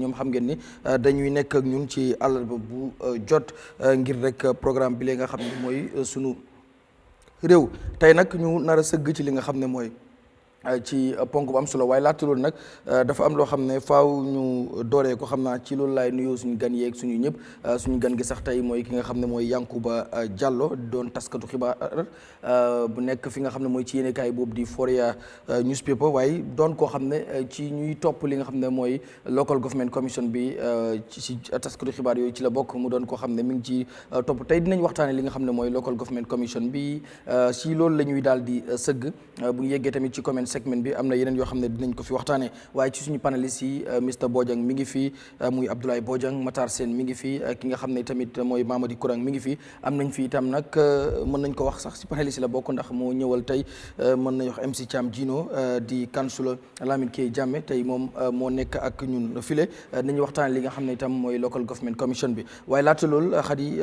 ñoom xam ngeen ni dañuy nekk ak ñun ci àllarba bu jot ngir rek programme bi li nga xam ne mooy sunu réew tey nag ñu nar a sëgg ci li nga xam ne mooy ci ponk bu am solo waaye laata loolu nag dafa am loo xam ne faaw ñu dooree ko xam naa ci loolu laay nuyoo suñu gan yeeg suñu ñëpp suñu gan gi sax tey mooy ki nga xam ne mooy Yankuba Diallo doon taskatu xibaar bu nekk fi nga xam ne mooy ci yéenekaay boobu di Foria newspaper waaye doon koo xam ne ci ñuy topp li nga xam ne mooy local government commission bi ci taskatu xibaar yooyu ci la bokk mu doon koo xam ne mi ngi ci topp tey dinañ waxtaane li nga xam ne mooy local government commission bi si loolu la ñuy daal di sëgg bu ñu yeggee tamit ci comment segment bi am na yeneen yoo xam ne dinañ ko fi waxtaanee waaye ci suñu panélistes yi Mr Bojang mi ngi fi muy Abdoulaye Bojang Matar Sène mi ngi fi ki nga xam ne tamit mooy Mamadi Kourang mi ngi fi am nañ fi itam nag mën nañ ko wax sax ci panélistes yi la bokk ndax moo ñëwal tey mën nañ wax MC Thiam Dino di councilor Lamine K Jammeh tey moom moo nekk ak ñun file nañu waxtaanee li nga xam ne itam mooy local government commission bi waaye laata loolu xadi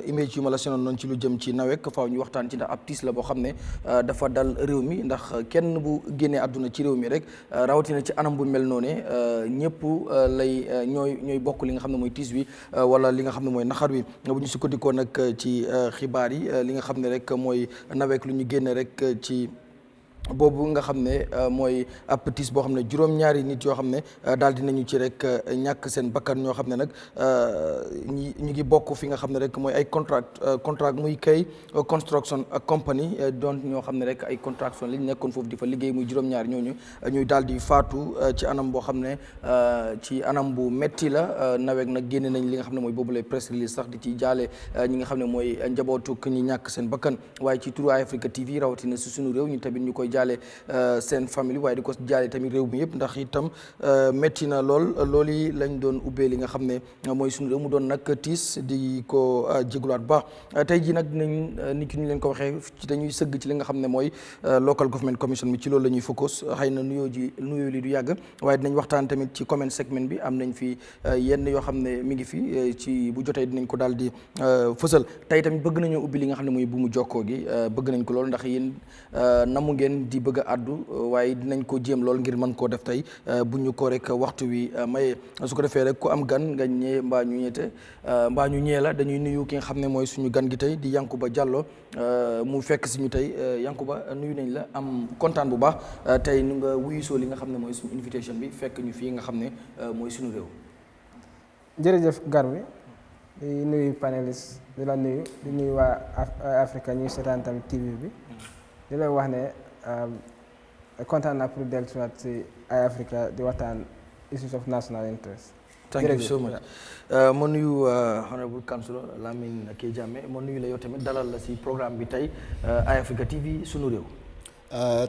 image yu ma la senoon noonu ci lu jëm ci nawek faaw ñu waxtaan ci ndax ab tiis la boo xam ne dafa dal réew mi ndax kenn bu génnee àdduna ci réew mi rek rawatina ci anam bu mel noonu ñëpp lay ñooy bokk li nga xam ne mooy tiis wi wala li nga xam ne mooy naxar wi bu ñu sukkandikoo nag ci xibaar yi li nga xam ne rek mooy nawek lu ñu génne rek ci boobu nga xam ne mooy ab tiis boo xam ne juróom-ñaari nit yoo xam ne daal dinañu ci rek ñàkk seen bakkan ñoo xam ne nag ñu ngi bokk fi nga xam ne rek mooy ay contract muy kay construction company doon ñoo xam ne rek ay contraction liñ nekkoon foofu di fa liggéey muy juróom-ñaari ñooñu ñuy daal di faatu ci anam boo xam ne ci anam bu metti la nawek nag génne nañ li nga xam ne mooy boobu lay press release sax di ci jaale ñi nga xam ne mooy njabootuk ñi ñàkk seen bakkan waaye ci turu Eyeafrica TV rawatina si sunu réew ñu tamit ñu koy jaale seen famille waaye di ko jaale tamit réew mi yëpp ndax itam métti na loolu yi lañ doon ubbee li nga xam ne mooy sunu réew mu doon nag tiis di ko jégulaat baax tey jii nag dinañ nit ki ñu leen ko waxee ci dañuy sëgg ci li nga xam ne mooy local government commission bi ci loolu la ñuy focus xëy na nuyoo li du yàgg waaye dinañ waxtaan tamit ci comment segment bi am nañ fi yenn yoo xam ne mi ngi fi ci bu jotee dinañ ko daal di fësal tey tamit bëgg nañoo ubbi li nga xam ne mooy bu mu jokkoo gi bëgg nañ ko loolu ndax yéen namu ngeen di bëgg a àddu waaye dinañ ko jéem lool ngir mën koo def tey bu ñu ko rek waxtu wi maye su ko defee rek ku am gan nga ñëwee mbaa ñu ñëwee la dañuy nuyu ki nga xam ne mooy suñu gan gi tey di Yankuba Diallo mu fekk si ñu tey Yankuba nuyu nañ la am kontaan bu baax tey nu nga wuyusoo li nga xam ne mooy suñu invitation bi fekk ñu fii nga xam ne mooy suñu réew. jërëjëf Garmi di nuyu panéliste di la nuyu di nuyu waa Africa ñuy seetaan tamit TV bi di leen wax ne kontaan naa pour dellusiwaat si Eyeafrica di waxtaan issues of national interest. Thank you so much. ma nuyu honorable councilor Lamine K Jammeh ma nuyu la yow tamit dalal la si programme bi tey Eyeafrica TV sunu réew.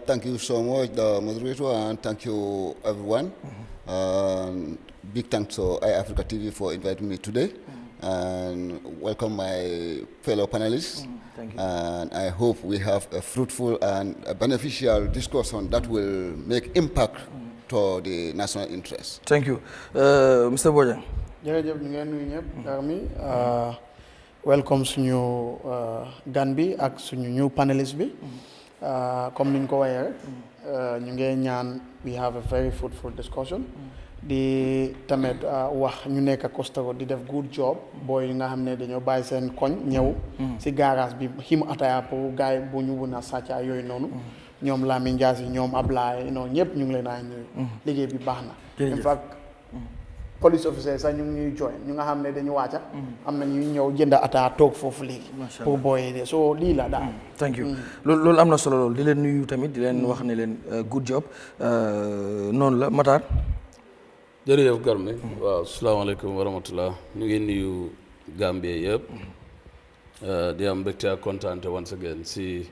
Thank you so much, the moderator, and thank you everyone. Big thanks to Eyeafrica TV for inviting me today. And welcome my fellow panelists. Thank you. And I hope we have a fruitful and a beneficial discussion that will make impact to the national interest. Thank you. Mr. Bojang. jërëjëf ñu ngeen nuyu ñëpp Garmi welcome suñu gan bi ak suñu new panelist bi comme niñ ko waxee rek ñu ngeen ñaan we have a very fruitful discussion di tamit wax ñu nekk Costa di def good job booy yi nga xam ne dañoo bàyyi seen koñ ñëw si garage bi xim ataya pour gars yi bu ñu mun a sàcca yooyu noonu ñoom Lamine Dias yi ñoom Ablaye noonu ñëpp ñu ngi leen a nuyu liggéey bi baax na in fact police officer sax ñu ngi ñuy join ñu nga xam ne dañu wàcca am na ñuy ñëw jënd ataya toog foofu léegi pour booy de so lii la daal thank you loolu am na solo loolu di leen nuyu tamit di leen wax ne leen good job noonu la Matar. jërëjëf Garmi waaw salaamaaleykum wa rahmatullah ñu ngi nuyu Gambia yëpp di am mbégte ak kontaan once again si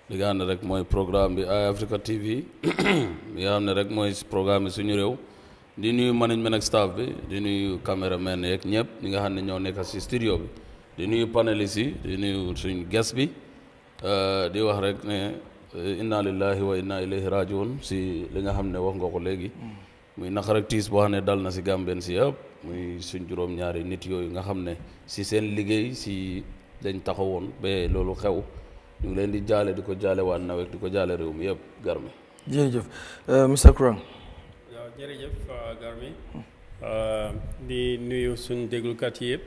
li nga xam ne rek mooy programme bi Eyeafrica TV li nga xam ne rek mooy programme bi suñu réew di nuyu management ak staff bi di nuyu caméraman yeeg ñëpp ñi nga xam ne ñoo nekk si studio bi di nuyu panélistes yi di nuyu suñu guest bi di wax rek ne inna lillahi wa inna ilayhi rajiun si li nga xam ne wax nga ko léegi muy naqar ak tiis boo xam ne dal na si Gambien si yëpp muy suñ juróom-ñaari nit yooyu nga xam ne si seen liggéey si dañ taxawoon ba loolu xew ñu ngi leen di jaale di ko jaale waa nawet di ko jaale réew mi yëpp Garmi. jërëjëf Mr Kurang. waaw jërëjëf Garmi di nuyu suñ déglukat yëpp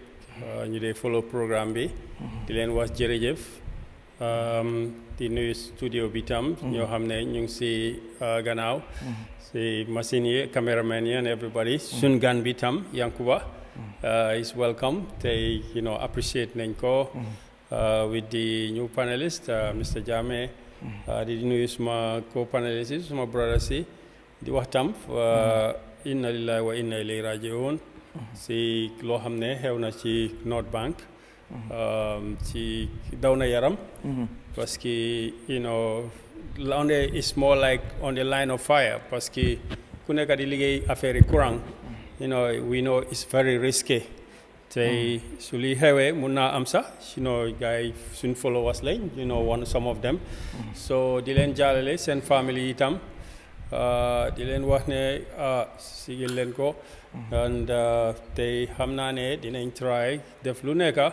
ñu dee follow programme bi di leen wax jërëjëf di nuyu studio bi tam ñoo xam ne ñu ngi si gannaaw si machine yi cameraman yi and everybody suñ gan bi tam Yankuba is welcome tey appreciate nañ ko with the new panelist Mr. Jammeh di nuyu suma co-panelist yi suma brothers yi di wax tam inna lillahi wa inna ilayhi raji'un si loo xam ne xew na ci North Bank ci daw na yaram parce que on is more like on the line of fire parce que ku nekk di liggéey affaire yi courant we know it's very risky tey su li xewee mun naa am sax gars yi suñ followers lañ some of them so di leen jàllale seen famille yi itam di leen wax ne sigil leen ko and tey xam naa ne dinañ try def lu nekka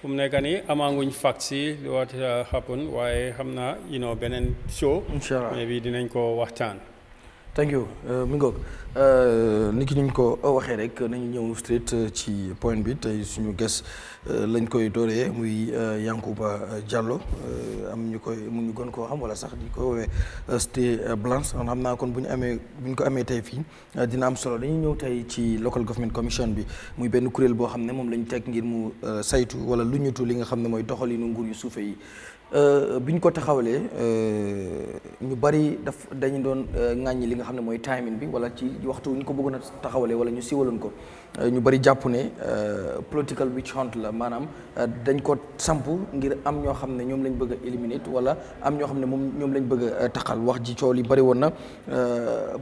fu mu nekka ni amaanguñ facts yi what happen waaye xam naa beneen show maybe dinañ ko waxtaan thank you mi ngoog ni ki ñu ko waxee rek nañu ñëw straight ci point bi tey suñu ges lañ koy dooree muy Yankuba Diallo am ñu ñu gën koo xam wala sax di ko woowee stay blanche xam naa kon bu ñu ko amee tey fii dina am solo dañuy ñëw tey ci local government commission bi muy benn kuréel boo xam ne moom lañ teg ngir mu saytu wala lu ñutu li nga xam ne mooy doxalinu nguur yu suufe yi bi ñu ko taxawalee ñu bari dañu doon ŋàññi li nga xam ne mooy timing bi wala ci waxtu ñu ko bëggoon a taxawalee wala ñu siwaloon ko ñu bari jàpp ne political witch hunt la maanaam dañ ko samp ngir am ñoo xam ne ñoom lañ bëgg a éliminer wala am ñoo xam ne ñoom lañ bëgg a taxal wax ji coow li bari woon na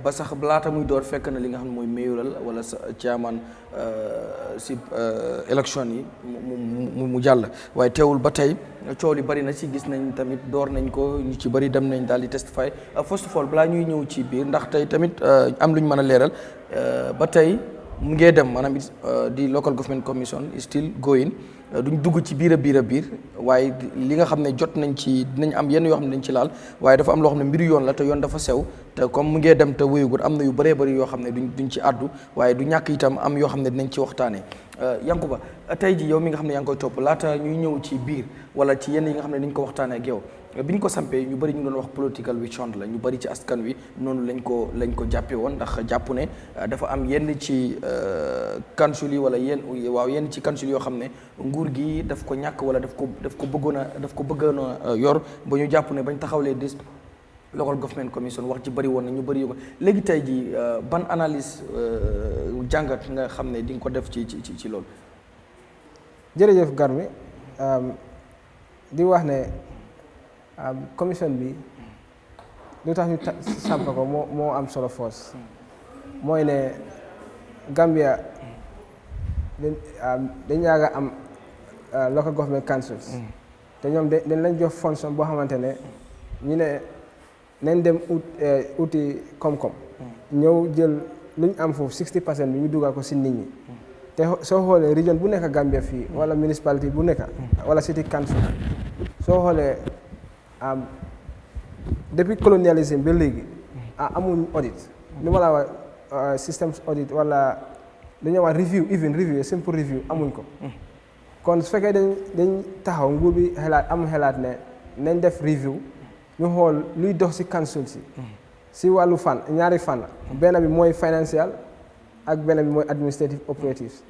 ba sax laata muy door fekk na li nga xam ne mooy mayoral wala sa chairman si élection yi mu jàll waaye teewul ba tey coow li bari na ci gis nañ tamit door nañ ko ñu ci bari dem nañ daal di testify first of all balaa ñuy ñëw ci biir ndax tey tamit am lu ñu mën a leeral ba tey mu ngee dem maanaam di local government commission is still going duñ dugg ci biir a biir waaye li nga xam ne jot nañ ci dinañ am yenn yoo xam ne dañ ci laal waaye dafa am loo xam ne mbiru yoon la te yoon dafa sew te comme mu ngee dem te wéyugul am na yu bëree bëri yoo xam ne duñ ci àddu waaye du ñàkk itam am yoo xam ne dinañ ci waxtaanee Yankuba tey ji yow mi nga xam ne yaa ngi koy topp laata ñuy ñëw ci biir wala ci yenn yi nga xam ne dañ ko waxtaanee ak yow bi ñu ko sampee ñu bëri ñu doon wax political witch hunt la ñu bëri ci askan wi noonu lañ ko jàppee woon ndax jàpp ne dafa am yenn ci council yi wala yenn ci council yoo xam ne nguur gi daf ko ñàkk wala daf ko bëggoon a yor ba ñu jàpp ne bañ taxawlee dis local government commission wax ci bëri woon na ñu bëri ko léegi tey ji ban analyse jàngat nga xam ne di nga ko def ci loolu. jërëjëf Garmi di wax ne commission bi lu tax ñu samp ko moo am solo force mooy ne Gambia dañ yàgg a am local government councils te ñoom dañ lañ jox fonction boo xamante ne ñu ne nañ dem uti koom-koom ñëw jël lu ñu am foofu 60% bi ñu dugal ko si nit ñi te soo xoolee région bu nekk Gambia fii wala municipalité bu nekk wala city council soo xoolee depuis colonialisme ba léegi amuñ audit lu ma la wax systems audit wala lu ñuy wax review simple review amuñ ko kon su fekkee dañ taxaw nguur bi xelaat ne nañ def review ñu xool luy dox si council si wàllu ñaari fànn benn bi mooy financial ak benn bi mooy administrative operatives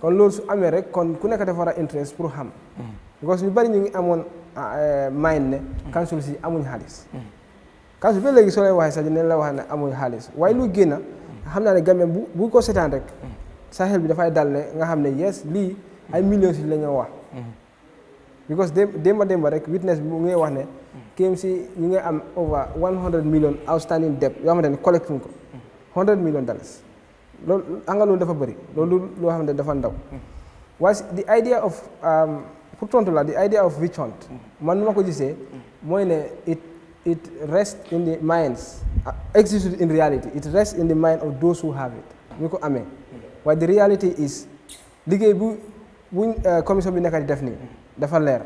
kon loolu su amee rek kon ku nekk dafa war a interest pour xam because ñu bari ñu ngi amoon mind ne council si amuñ xaalis council ba léegi soo leen waxee sax dinañ la wax ne amuñ xaalis waaye lu génn xam naa ne Gambie bu ko seetaan rek sa xel bi dafay dal ne nga xam ne yes lii ay millions yi la ñoo wax because démba rek witness bi mu ngi wax ne KMC ñu ngi am over 100 million outstanding debt yoo xamante ne collecté ko $100 million loolu anga loolu dafa bëri loolu loo xam ne dafa ndaw waaye the idea of pour tontu la the idea of witch hunt man nu ma ko gisee mooy ne it rests in the minds exists in reality it rests in the mind of those who have it ñu ko amee waaye the reality is liggéey buñ commission bi nekk di def nii dafa leer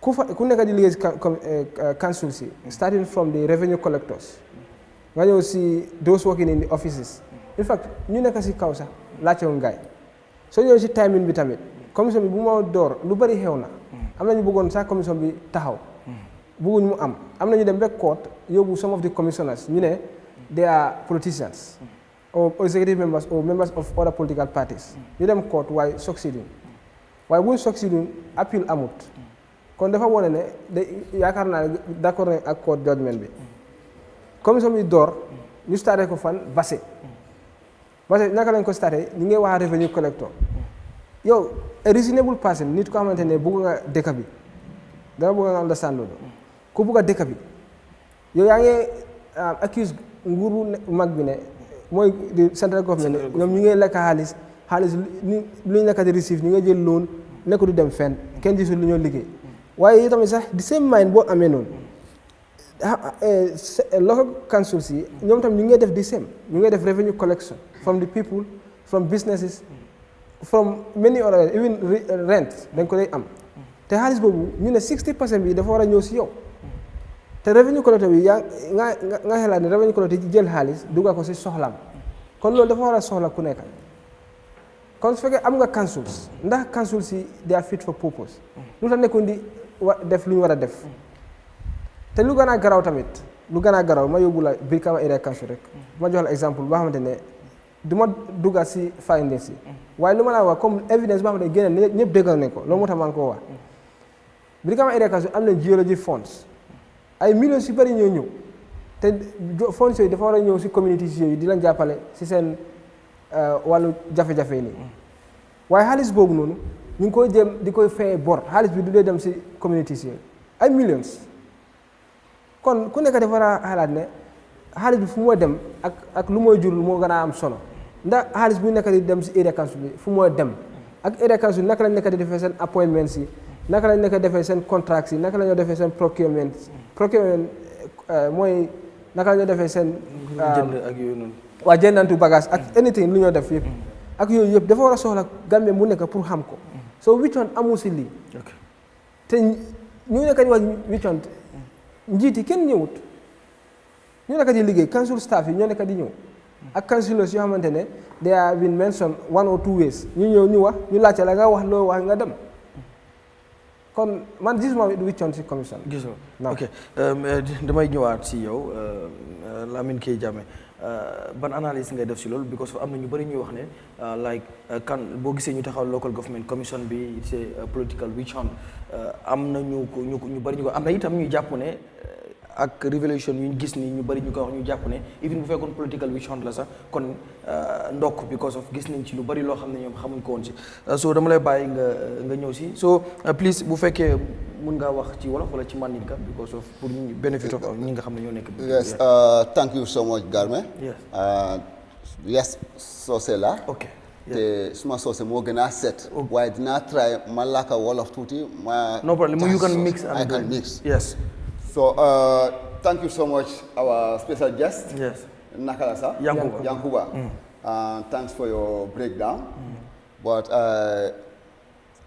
ku nekk di liggéey si council si starting from the revenue collectors nga ñëw si those working in the offices in fact ñu nekk si kaw sax laajte wu ngaay soo ñëwee si timing bi tamit commission bi bu ma door lu bëri xew na am na ñu bëggoon sax commission bi taxaw bëgguñ mu am na ñu dem ba court yóbbu some of the commissioners ñu ne they are politicians or executive members or members of other political parties ñu dem court waaye succeeding waaye buñ succeeding appeal amut kon dafa wone ne yaakaar naa ne d'accord nañ ak court judgment bi commission bi door ñu starté ko fan Basse naka lañ ko starté ñu ngi wax revenue collector yow a reasonable person nit ko xamante ne bëgg nga dëkk bi dama bëgg nga understand loolu ku bëgg a dëkk bi yow yaa ngi accuse nguuru mag bi ne mooy central government ne ñoom ñu ngi lekk xaalis lu ñu nekk di receive ñu ngi jël loan nekk du dem fenn kenn gisul lu ñoo liggéey waaye tamit sax the same mind boo amee noonu local councils yi ñoom tam ñu ngi def the same ñu ngi def revenue collection from the people from businesses from many other even rent dañ ko lay am te xaalis boobu ñu ne 60% bi dafa war a ñëw si yow te revenue collector bi nga xelaat ne revenue collector yi jël xaalis dugal ko si soxlaam kon loolu dafa war a soxla ku nekk kon su fekkee am nga councils ndax councils yi they are fit for purpose lu tax nekkoon di def lu ñu war a def te lu gën a garaw tamit lu gën a garaw ma yóbbu la Brikama area council rek ma jox la exemple boo xamante ne du ma dugga si findings yi waaye lu ma la wax comme evidence boo xamante ne génne ñëpp déggal nañ ko loolu moo tax maa ngi koo wax Brikama area council am na geology funds ay millions yu bëri ñoo ñëw te funds yooyu dafa war a ñëw si communities yooyu di leen jàppale si seen wàllu jafe-jafe yi nii waaye xaalis boobu noonu ñu ngi koy jéem di koy fayee bor xaalis bi du dee dem si communities yooyu ay millions kon ku nekk dafa war a xalaat ne xaalis bi fu moo dem ak lu mooy jur moo gën a am solo ndax xaalis bu nekk di dem si area council bi fu mooy dem ak area council naka lañ nekk di defee seen appointments yi naka lañ nekk defee seen contracts yi naka la ñoo defee seen procurement mooy naka la ñoo defee seen jënd ak yooyu noonu waa jëndantu bagage ak anything lu ñoo def yëpp ak yooyu yëpp dafa war a soxla Gambie mu nekk pour xam ko so wiccoon amu si lii te ñu nekk di wax wiccoon njiit yi kenn ñëwut ñu nekk di liggéey council staff yi ñoo nekk di ñëw ak councilors yoo xamante ne they have been mentioned 1 or 2 ways ñu ñëw ñu wax ñu laajte la nga wax loo wax nga dem kon man gisuma wiccoon si commission gisoo ok damay ñëwaat si yow Lamine K Jammeh ban analyse ngay def si loolu because am na ñu bëri ñuy wax ne like kan boo gisee ñu taxaw local government commission bi c'est political witch hunt am na ñu bëri ñu ko am na itam ñuy jàpp ne ak révélation yu ñu gis ni ñu bëri ñu ko wax ñu jàpp ne even bu fekkoon political witch hunt la sax kon ndokk because of gis nañ ci lu bëri loo xam ne ñoom xamuñ ko woon si so dama lay bàyyi nga ñëw si so please bu fekkee mun ngaa wax ci wolof wala ci mandinka because of pour ñu benefit of ñi nga xam ne ñoo nekk. Yes, thank you so much Garme. Yes. Yes, soose la. Ok. te suma soose moo gën a set. waaye dinaa try ma laka wolof tuuti ma. No problem, you can mix and I can mix. Yes. So thank you so much our special guest. Yes. Nakala sa. Yankuba. Thanks for your breakdown. But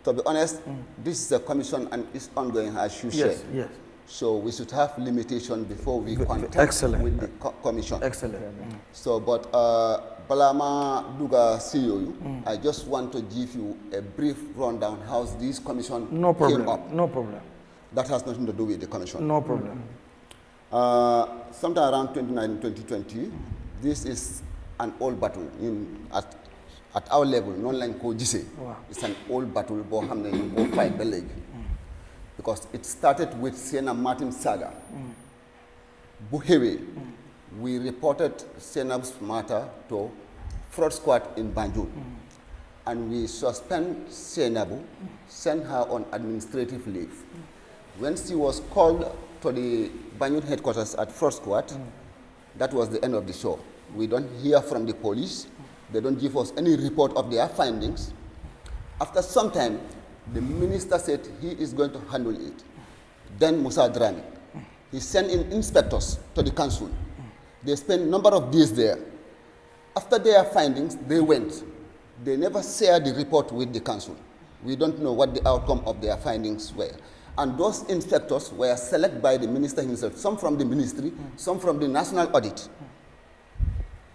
to be honest, this is a commission and it's ongoing as you said. Yes. So we should have limitation before we contact Excellent. with the commission. Excellent. So, but Balama Duga CEO, I just want to give you a brief rundown how this commission No problem. came up. No problem. That has nothing to do with the commission. No problem. Sometime around 2019-2020, this is an old battle at our level, non-line ko jise. Wow. It's an old battle, bo hamne you go fight the leg. Because it started with Sena Martin Saga. Buhewe, we reported Senab's matter to fraud squad in Banjul. And we suspend Senabu, send her on administrative leave. When she was called to the Banjul headquarters at fraud squad, that was the end of the show. We don't hear from the police. They don't give us any report of their findings. After some time, the minister said he is going to handle it. Then Musa Drani, he sent in inspectors to the council. They spent a number of days there. After their findings, they went. They never shared the report with the council. We don't know what the outcome of their findings were. And those inspectors were selected by the minister himself, some from the ministry, some from the national audit.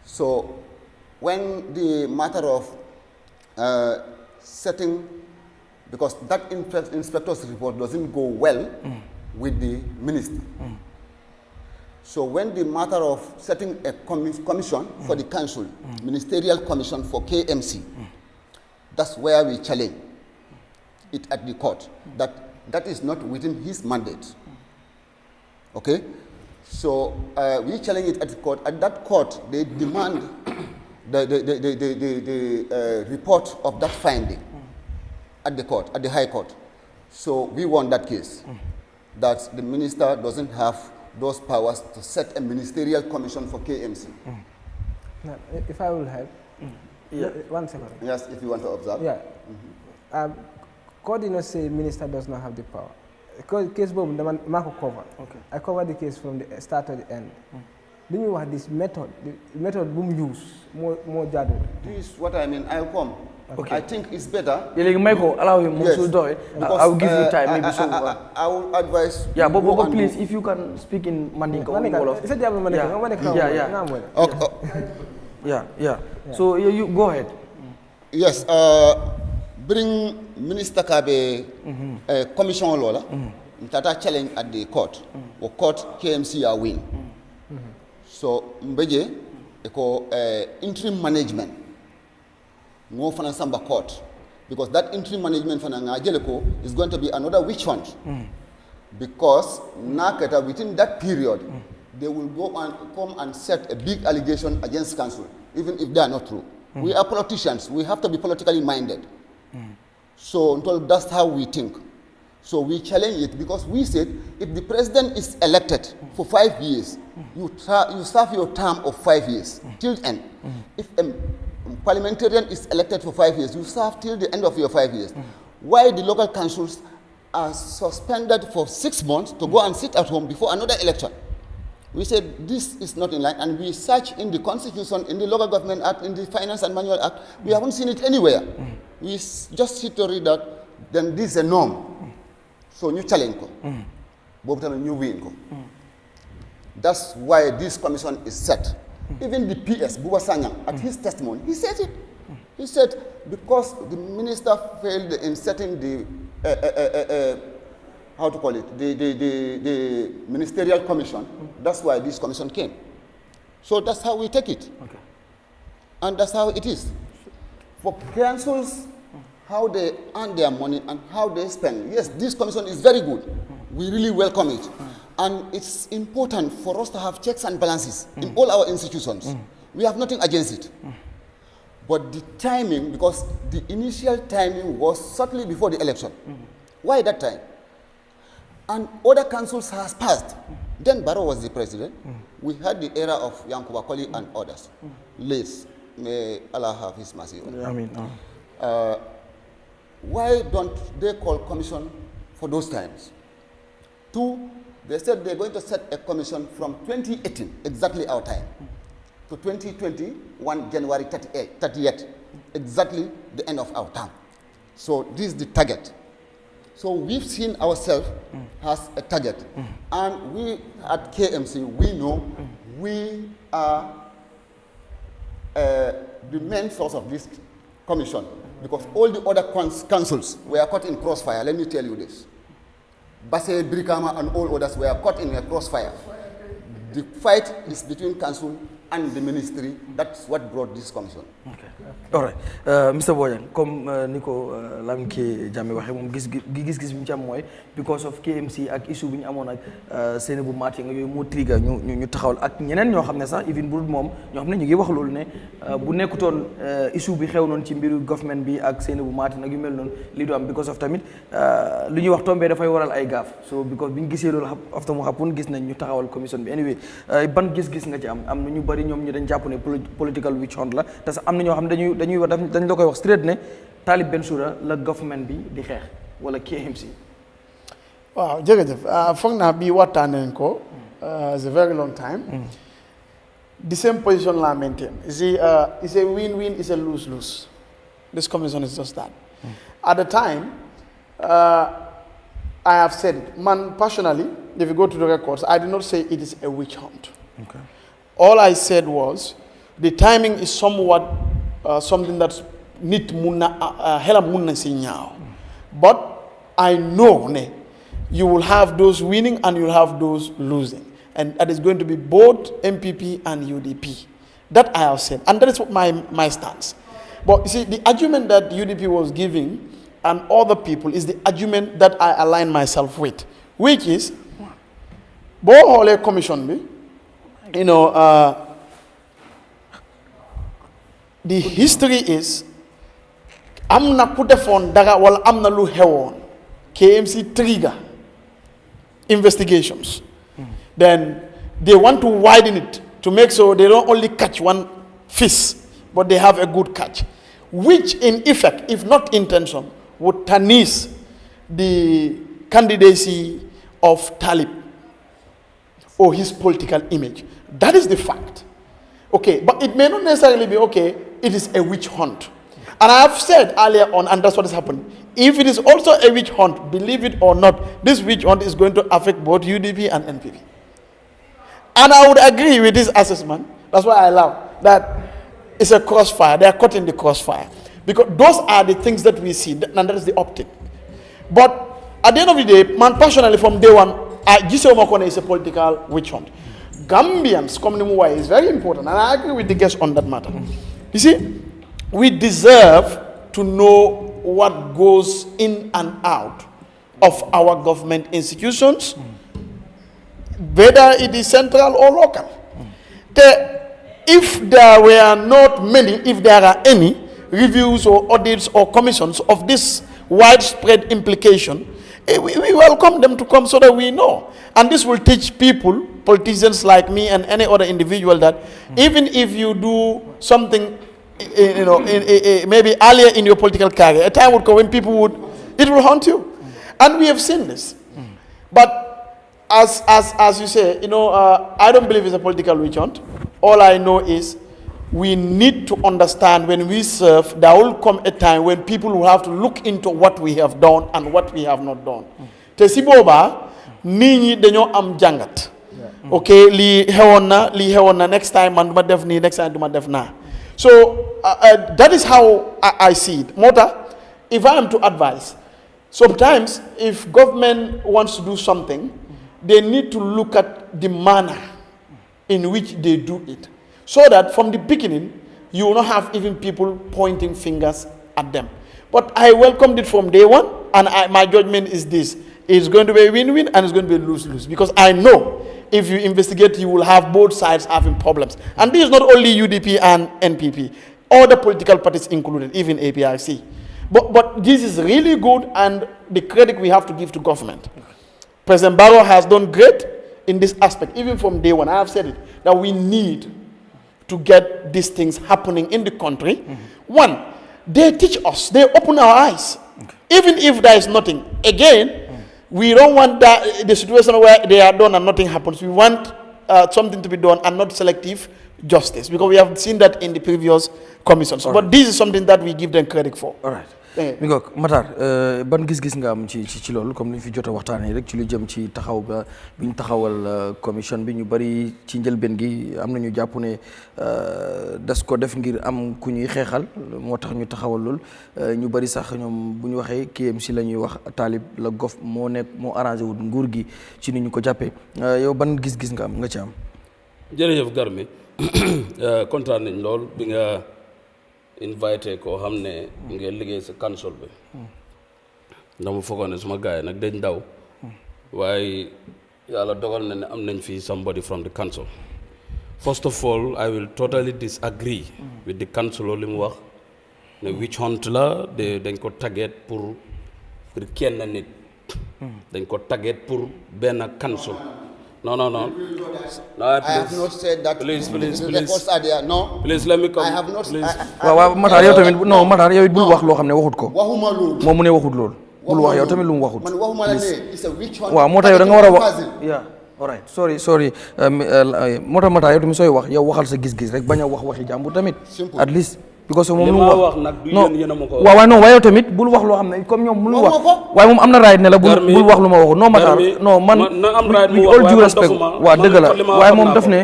So when the matter of setting, because that inspector's report doesn't go well with the minister. So when the matter of setting a commission for the council, ministerial commission for KMC, that's where we challenge it at the court, that is not within his mandate. Okay? So we challenge it at the court. At that court, they demand the report of that finding at the court, at the High Court. So we won that case, that the minister doesn't have those powers to set a ministerial commission for KMC. Now, if I will help, Yeah. 1 second. Yes, if you want to observe. Yeah. Court did not say minister does not have the power. Case bomb, the Marco cover. Okay. I covered the case from the start to the end. Do you have this method? The method boom use more jaded. This is what I mean. I'll come. Okay. I think it's better. Michael, allow him to do it. I will give you time. Maybe so. I will advise. Yeah, but please, if you can speak in Mandinka or in Wolof. Yeah. So you go ahead. Yes. Bring Minister Kabe commission lola. Tata challenge at the court. Or court KMC are win. So mbeje eko interim management. No Samba court, because that interim management is going to be another witch hunt. Because Nakata, within that period, they will go and come and set a big allegation against council, even if they are not true. We are politicians. We have to be politically minded. So that's how we think. So we challenge it because we said if the president is elected for 5 years, you serve your term of 5 years till the end. If a parliamentarian is elected for 5 years, you serve till the end of your 5 years. Why the local councils are suspended for 6 months to go and sit at home before another election? We said this is not in line, and we search in the constitution, in the local government act, in the finance and manual act. We haven't seen it anywhere. We just sit to read that, then this is a norm. So new challenge ko. New win. That's why this commission is set. Even the PS, Buba Sanyang, at his testimony, he said it. He said, because the minister failed in setting the, the ministerial commission, that's why this commission came. So that's how we take it. Okay. And that's how it is. For councils, how they earn their money and how they spend. Yes, this commission is very good. We really welcome it. And it's important for us to have checks and balances in all our institutions. We have nothing against it. But the timing, because the initial timing was shortly before the election. Why that time? And other councils has passed. Then Barrow was the president. We had the era of YANKUBA and others. Late. May Allah have his mercy. Why don't they call commission for those times? 2, they said they're going to set a commission from 2018, exactly our time, to 2021, January 30th, exactly the end of our term. So this is the target. So we've seen ourselves as a target. And we at KMC, we know we are the main source of this commission, because all the other councils were caught in crossfire. Let me tell you this. Basse, Brikama, and all others were caught in a crossfire. The fight is between council and the ministry. That's what brought this commission. Okay. All right. Mr. Boyan, comme Nico Lamke Jammeh waxe mom gis-gis bi ci am moy because of KMC ak issue bi ñu amone ak Seynabou Maty nga yoy mo trigger ñu taxawal ak ñeneen ño xamne sax even bu mom ño xamne ñu ngi wax loolu ne bu nekkutoon issue bi xew non ci mbiru government bi ak Seynabou Maty nak yu mel non li do am because of tamit lu ñuy wax tombé da fay waral ay gaaf so because biñu gisé loolu after mu happen gis nañ ñu taxawal commission bi anyway ban gis-gis nga ci am ñu bari ñom ñu dañ japp ne political witch hunt la te am na ñoo xam dañuy dañ la koy wax straight ne Talib Bensouda la government bi di xeex wala KMC. waaw jërëjëf foog naa bii waxtaan nañ ko it's a very long time. The same position la maintain. It's a win-win, it's a lose-lose. This commission is just that. At the time, I have said it. Man, personally, if you go to the records, I did not say it is a witch hunt. Okay. All I said was, the timing is somewhat something that's nit munna helam munna si ñaaw. But I know you will have those winning and you will have those losing. And that is going to be both MPP and UDP. That I have said. And that is my stance. But you see, the argument that UDP was giving and other people is the argument that I align myself with. Which is, Bo Hole Commission, the history is, am na ku defoon dara wala am na lu xewoon KMC trigger investigations. Then they want to widen it to make sure they don't only catch one fish, but they have a good catch, which in effect, if not intention, would tarnish the candidacy of Talib or his political image. That is the fact. Okay, but it may not necessarily be okay, it is a witch hunt. And I have said earlier on, and that's what is happening. If it is also a witch hunt, believe it or not, this witch hunt is going to affect both UDP and NPP. And I would agree with this assessment. That's why I love that it's a crossfire. They are caught in the crossfire. Because those are the things that we see, and that is the optic. But at the end of the day, man, personally, from day one, Gisele Mokone is a political witch hunt. Gambians, community is very important, and I agree with the guests on that matter. You see, we deserve to know what goes in and out of our government institutions, whether it is central or local. If there were not many, if there are any reviews or audits or commissions of this widespread implication, we welcome them to come so that we know. And this will teach people, politicians like me and any other individual, that even if you do something, maybe earlier in your political career, a time would come when people it will haunt you. And we have seen this. But as you say, I don't believe it's a political witch hunt. All I know is we need to understand when we serve, there will come a time when people will have to look into what we have done and what we have not done. Te si boba, nini dañoo am jangat. Okay, li hewon na next time man duma def ni, next time duma def na. So that is how I see it. Mota, if I am to advise, sometimes if government wants to do something, they need to look at the manner in which they do it. So that from the beginning, you will not have even people pointing fingers at them. But I welcomed it from day one, and my judgment is this. It's going to be a win-win, and it's going to be a lose-lose. Because I know if you investigate, you will have both sides having problems. And this is not only UDP and NPP. All the political parties included, even APRC. But this is really good, and the credit we have to give to government. President Barrow has done great in this aspect, even from day one. I have said it, that we need to get these things happening in the country. One, they teach us, they open our eyes. Even if there is nothing. Again, we don't want the situation where they are done and nothing happens. We want something to be done and not selective justice, because we have seen that in the previous commissions. But this is something that we give them credit for. All right. mi ngoog Matar ban gis-gis nga am ci loolu comme li ñu fi jot a waxtaanee rek ci lu jëm ci taxaw ba bi ñu taxawal commission bi ñu bari ci njëlbeen gi am nañu jàpp ne des ko def ngir am ku ñuy xeexal moo tax ñu taxawal lool ñu bari sax ñoom bu ñu waxee KMC la ñuy wax Talib la gof moo nekk moo arrangé wul nguur gi ci ni ñu ko jàppee yow ban gis-gis nga am nga ci am. jërëjëf Garmi kontaan nañ lool bi nga invité koo xam ne ngeen liggéey sa council bi dama foogoon ne suma gars yi nag dañ daw waaye yàlla dogal na ne am nañ fii somebody from the council. First of all, I will totally disagree with the council li mu wax ne witch hunt la dañ ko target pour kenn nit dañ ko target pour benn council. No. I have not said that. Please. Records are there. No. Please let me come. I have not. waaw Matar yow tamit non Matar yow it bul wax loo xam ne waxut ko. waxuma loolu. moom mu ne waxut loolu. bul wax yow tamit lu mu waxut. man waxuma la ne it's a witch hunt. waaw moo tax yow da nga war a wax. yeah all right sorry moo tax Matar yow tamit sooy wax yow waxal sa gis-gis rek bañ a wax waxi jàmbur tamit. at least because moom li lu ma mu wax nag du yéen yéen a ma ko wax. waaw waaw non waaye yow tamit bul wax loo xam ne comme ñoom mënuñ wax waaye moom am na right ne la bul wax lu ma waxu non Matar non man na am right mu all wax due waaye respect man waaw dëgg la waaye moom daf ne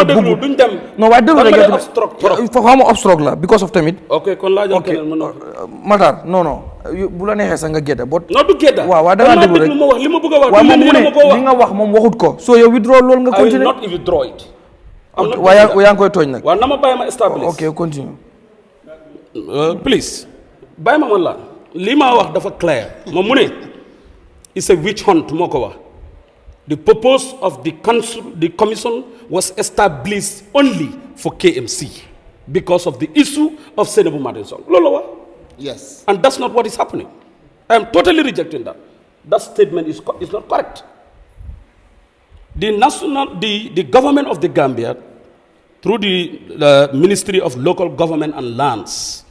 déglu duñ dem non waaye dëgg la obstruct trop fa xaw ma obstruct la because of tamit ok kon laajal keneen mën na Matar non non bu la neexee sax nga gédda bot non du gédda waaw waaw da ngaa déglu rek ma wax li ma bëgg a wax waaw moom du mu yéen ne a ma ko wax li nga wax moom waxut ko so yow withdraw loolu nga I will continuer not withdraw it waaye yaa ngi koy tooñ nag waaw na ma bàyyi ma establish ok continue please bàyyi ma man la li ma wax dafa clair moom mu ne it's a witch hunt moo ko wax the purpose of the council the commission was established only for KMC because of the issue of Seynabou Martin Song loolu la wax Yes. and that's not what is happening. I am totally rejecting that. That statement is not correct. The government of the Gambia, through the Ministry of Local Government and Lands,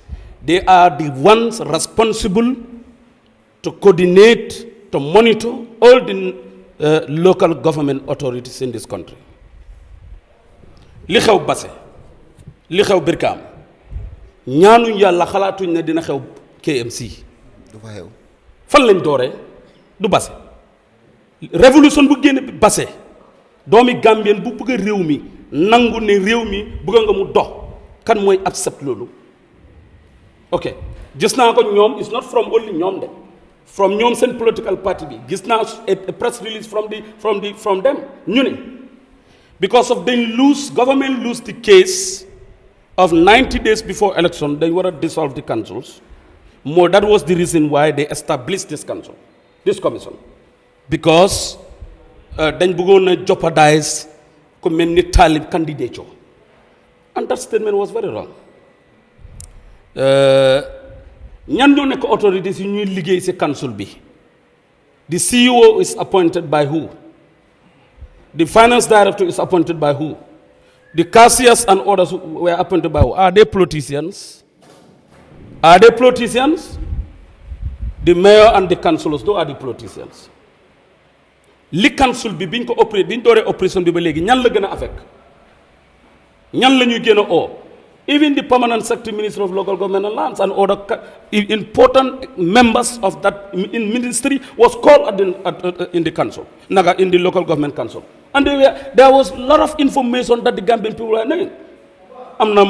they are the ones responsible to coordinate, to monitor all the local government authorities in this country. Li xew Basse, li xew Birkam, ñaanuñ yàlla xalaatuñ ne dina xew KMC. du fa xew. fan lañ dooree du Basse révolution bu génne Basse doomi Gambien bu bëgg a réew mi nangu ne réew mi bëgg nga mu dox kan mooy accept loolu ok gis naa ko ñoom it's not from only ñoom de from ñoom seen political party bi gis naa a press release from them ñu ne because of government lose the case of 90 days before election they were to dissolve the councils. That was the reason why they established this commission. Because then we're going to jeopardize community talib candidature. And that statement was very wrong. ñan ñoo nekk authorities yi ñuy liggéey ci council bi. The CEO is appointed by who? The finance director is appointed by who? The cashiers and others were appointed by who? Are they politicians? Are they politicians? The mayor and the councillors, those are the politicians. Li council bi biñ ko opéré biñ dooree opération bi ba léegi ñan la gën a affect ñan la ñuy gën a oo even the permanent secretary minister of local government and lands and other important members of that ministry was called in the council in the local government council and there was a lot of information that the Gambian people were knowing am na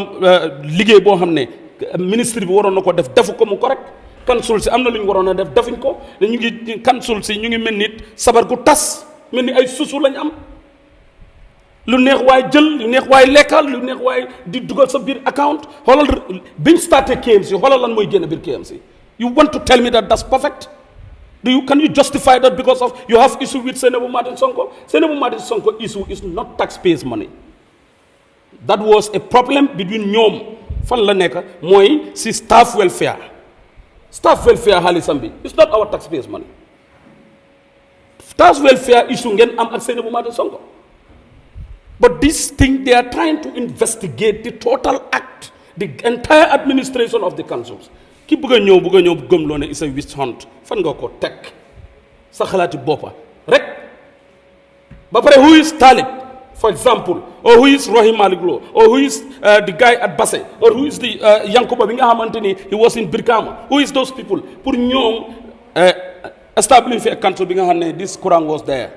liggéey boo xam ne ministre bi waroon na ko def defu ko mu correct council si am na lu ñu waroon a def defuñ ko ñu ngi council si ñu ngi mel ni sabar gu tas mel ni ay susu lañ am lu neex waay jël lu neex waay lekkal lu neex waay di dugal sa biir account xoolal biñ starté KMC xoolal lan mooy génn biir KMC you want to tell me that that's perfect can you justify that because of you have issue with Seynabou Martin Sonko? Seynabou Martin Sonko issue is not taxpayers money. That was a problem between ñoom fan la nekk mooy si staff welfare xaalisam bi it's not our taxpayers money. Staff welfare issue ngeen am ak Seynabou Martin Sonko. But this thing, they are trying to investigate the total act, the entire administration of the councils. Ki bëgg a ñëw gëmloo ne is a witch hunt fan nga ko teg sa xalaati boppa rek ba pare who is Talib for example or who is Rohim Malick Lowe or who is the guy at Basse or who is the Yankuba bi nga xamante ni he was in Brikama who is those people pour ñoom establish fi a council bi nga xam ne this Quran was there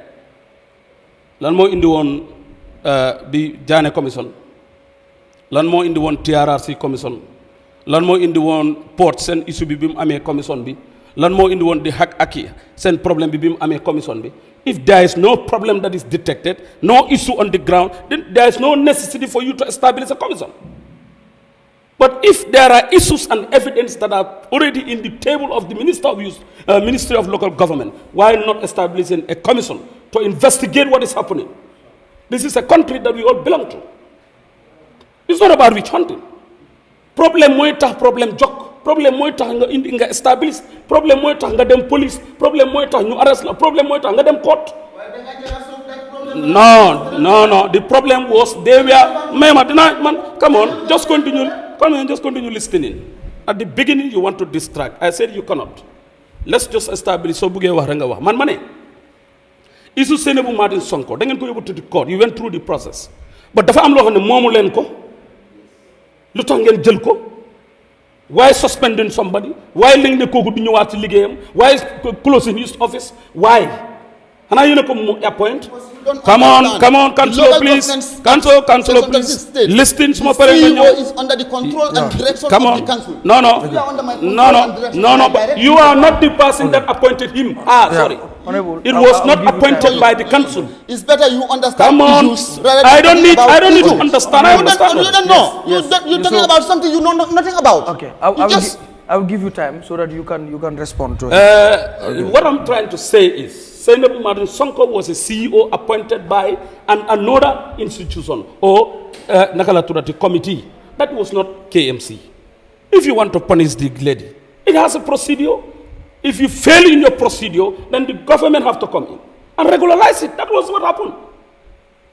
lan moo indi woon bi Jaane commission lan moo indi woon TRRC commission lan moo indi woon port seen issue bi mu amee commission bi lan moo indi woon di aki seen problème bi mu amee commission bi if there is no problem that is detected no issue on the ground then there is no necessity for you to establish a commission. But if there are issues and evidence that are already in the table of the Ministry of Local Government, why not establishing a commission to investigate what is happening? This is a country that we all belong to. It's not about witch hunting. Problem mooy tax problème jokk problème mooy tax nga indi nga establish problème mooy tax nga dem police problème mooy tax ñu arrest la problème mooy tax nga dem court. No. The problem was they were. Come on, just continue listening. At the beginning, you want to distract. I said you cannot. Let's just establish. So buggee wax nga wax man ma ne. Issue Seynabou Martin Sonko da ngeen ko yóbbu to the court. You went through the process. But dafa am loo xam ne moomu leen ko. Lu tax ngeen jël ko Why suspending somebody? Why letting the Kogu do ñëwaat ci liggéeyam? Why closing his office? Why? And you know appoint? Come on, Councillor, please. Councillor, please. Listen to my parents. The CEO is under the control and direction of the council. No. But you are not the person that appointed him. Sorry. It was not appointed by the council. It's better you understand. Come on. I don't need to understand. I understand. You don't know. You're talking about something you know nothing about. Okay. I will give you time so that you can respond to it. What I'm trying to say is, Senator Martin Sonko was a CEO appointed by another institution or Nakalaturati committee. That was not KMC. If you want to punish the lady, it has a procedure. If you fail in your procedure, then the government have to come in and regularize it. That was what happened.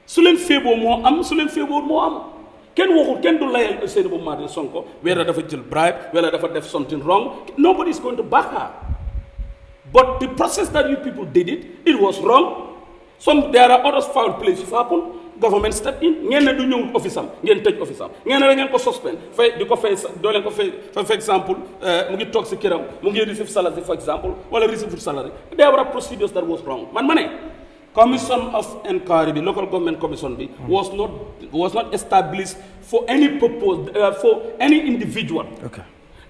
Sulen febo mo am, sulen febo mo am. Ken do layal Senator Martin Sonko whether dafa jël bribe, whether dafa def something wrong. Nobody is going to back her. But the process that you people did it was wrong. There are other foul places happen. Government step in. Ngeen du ñëw office am, ngeen tëj office am. Ngeen la ngeen ko suspend. Fay di ko fay do leen ko fay for example, mu ngi toog ci këram, mu ngi receive salary for example, wala receive salary. There were procedures that was wrong. Man mané Commission of Inquiry, the local government commission was not established for any purpose for any individual. Okay.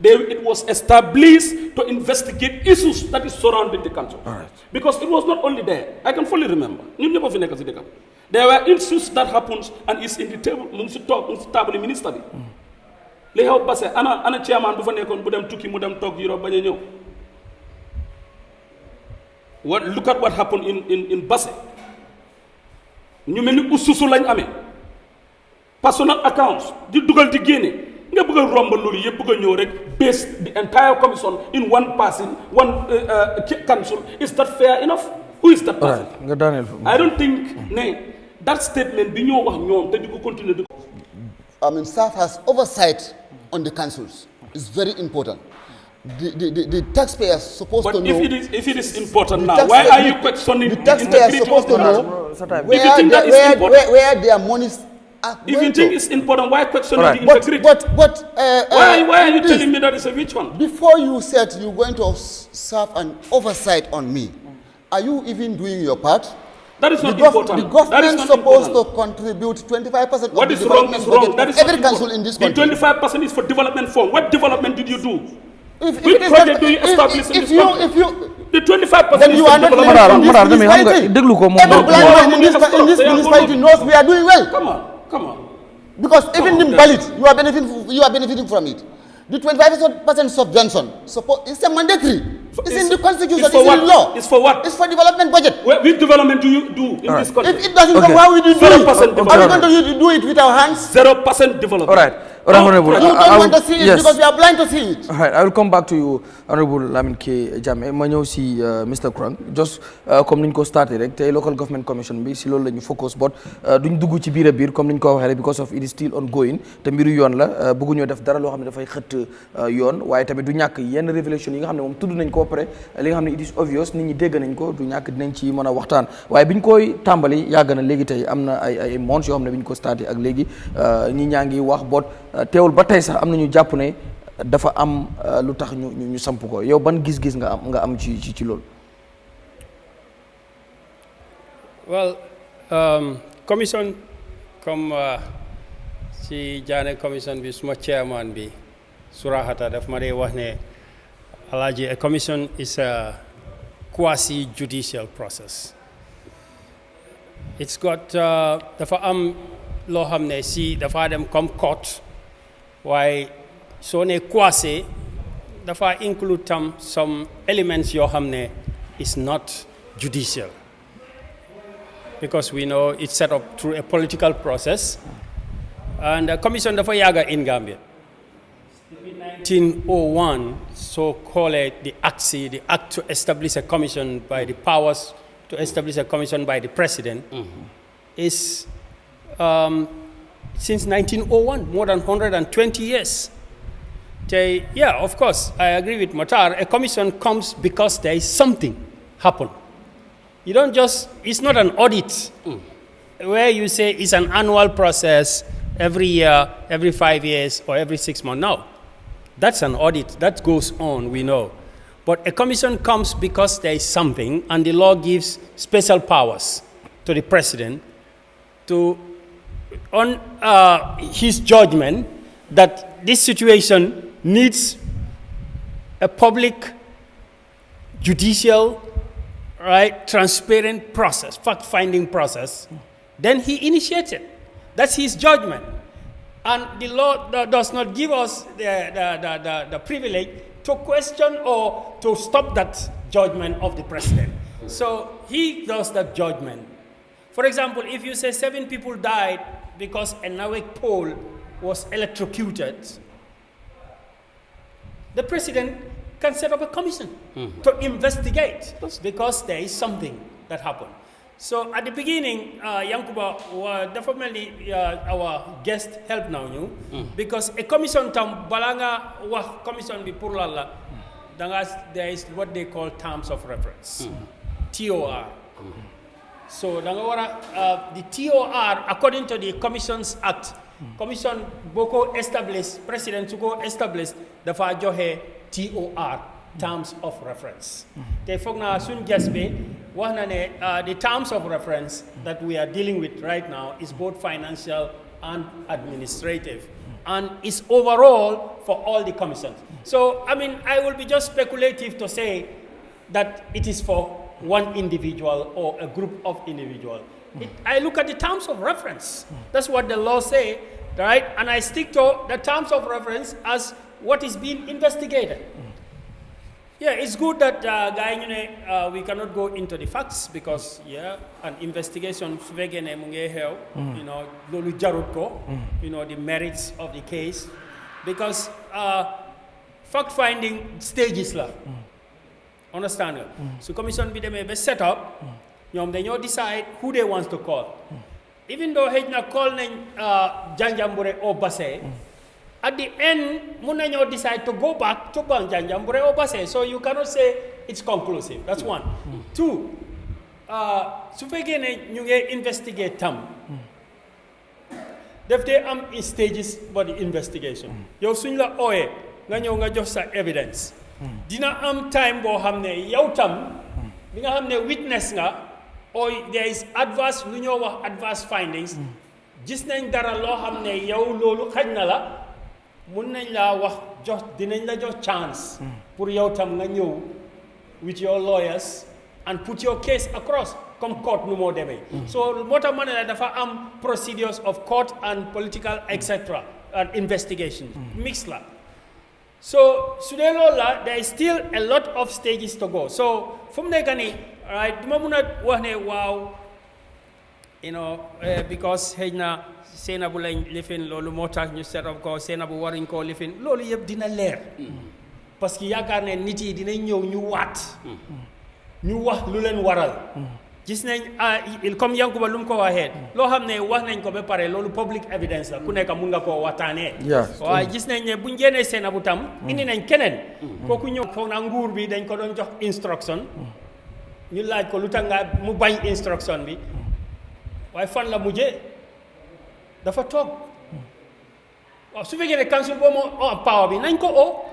It was established to investigate issues that is surrounding the country. Right. Because it was not only there. I can fully remember. There were issues that happens and is in the table. Table minister. Ana chairman bu fa nekkon bu dem tukki mu dem tok Europe baña ñew. Look at what happened in Basse. Ñu melni ususu lañ amé. Personal accounts di dugal di génné. Nga bëgg rombal lolu yépp bëgg ñëw rek base the entire commission in one person, one council. Is that fair enough? Who is that person? I don't think that statement bi ñoo wax ñoom te di ko continuer. I mean, staff has oversight on the councils. It's very important. The taxpayers supposed to know. But if it is important now, why are you questioning the taxpayers supposed to know where their monies are going to? If you think it's important, why questioning the integrity? Why are you telling me that it's a which one? Before you said you're going to serve an oversight on me, are you even doing your part? That is not important. The government is supposed to contribute 25% what of is the wrong development is wrong. budget That of is every council in this country. The 25% is for development fund. What development did you do? If Which project do you establish in this country? The 25% then is you for are not development fund. living in this municipality. Every blind man in this municipality knows we are doing well. Come on. Because even in Balit, you are benefiting from it. The 25% subvention, it's a mandatory. It's in the constitution, it's in law. It's for what? It's for development budget. Which development do you do in this country? If it doesn't come, how will you do it? 0% Are we going to do it with our hands? 0% development. All right. Honorable, you don't want to see it because we are blind to see it. All right, I will come back to you, Honorable Yahya Jammeh. Ma ñëw si Mr. Krang just comme niñ ko starté rek tay local government commission bi si loolu lañu focus but duñ dugg ci biir comme niñ ko waxé because of it is still ongoing te mbiru yoon la bëgguñu def dara lo xamné da fay xëtt yoon waye tamit du ñak yenn révélation yi nga xamné mom tuddu nañ ko après li nga xamné it is obvious nit ñi dégg nañ ko du ñak dinañ ci mëna waxtaan waye biñ koy tambali yag na légui tay amna ay months yo xamné biñ ko starté ak légui ñi ñangi wax bot teewul ba tey sax am nañu jàpp ne dafa am lu tax ñu samp ko yow ban gis-gis nga am ci loolu. Well, commission comme ci jaane commission bi suma chairman bi Surahata daf ma dee wax ne Alaaji, a commission is a quasi judicial process. It's got dafa am loo xam ne si dafa dem comme court. Why so ne quasi dafa include some elements yoo xam ne is not judicial because we know it's set up through a political process and the commission dafa yàgga in Gambia. 1901 so called the act to establish a commission by the powers to establish a commission by the president is since 1901, more than 120 years. Yeah, of course, I agree with Matar. A commission comes because there is something happen. You don't just, it's not an audit where you say it's an annual process every year, every 5 years, or every 6 months. No. That's an audit. That goes on, we know. But a commission comes because there is something, and the law gives special powers to the president to, on his judgment, that this situation needs a public, judicial, right, transparent process, fact-finding process. Then he initiates it. That's his judgment. And the law does not give us the privilege to question or to stop that judgment of the president. So he does that judgment. For example, if you say 7 people died because a Nawek pole was electrocuted, the president can set up a commission to investigate because there is something that happened. So at the beginning, YANKUBA definitely our guest helped now you because a commission tam balanga wa commission bi pour la there is what they call terms of reference, TOR. So the TOR according to the Commissions Act, commission boko established president to go establish the fa joxe TOR, terms of reference. They fogna sun guest be the terms of reference that we are dealing with right now is both financial and administrative, and is overall for all the commissions. So I mean, I will be just speculative to say that it is for one individual or a group of individuals. I look at the terms of reference. That's what the law say, right? And I stick to the terms of reference as what is being investigated. Yeah, it's good that we cannot go into the facts because an investigation the merits of the case, because fact-finding stages la. Understand? So commission be them set up, they decide who they want to call. Even though they call Janjambure or Basse, at the end, Munanyo decide to go back to Janjambure or Basse. So you cannot say it's conclusive. That's one. 2, Supegene you investigate them. They in stages for the investigation. You sunla oe, nga just evidence. Dina time bo hamne yow tam bi nga hamne witness nga or there is adverse adverse findings gis nañ dara lo hamne yow lolu xajna la mun nañ la wax jox dinañ la jox chance pour yow tam nga ñew with your lawyers and put your case across comme court nu mo démé so mota mané la dafa am procedures of court and political etc and investigation mix la. So, there is still a lot of stages to go. So, from the Gani, right, wow, because Hena, Senabu living, Lolo Motak, you set up go, Senabu Warring call living, Lolo yep dina lair. Parce que yakarne niti dina ñew ñu wat. Ñu wax lu leen waral. Gis nañ il comme Yankuba lum ko waxé lo xamné wax nañ ko ba paré lolu public evidence la ku nekk mun nga ko waxtané waaye gis nañ ne buñu génné Senabu tam indi nañ keneen koku ñëw foog na nguur bi dañ ko doon jox instruction ñu laaj ko lu tax nga mu bañ instruction bi waaye fan la mujjé dafa toog waaw su fekkee ne council boo moo power bi nañ ko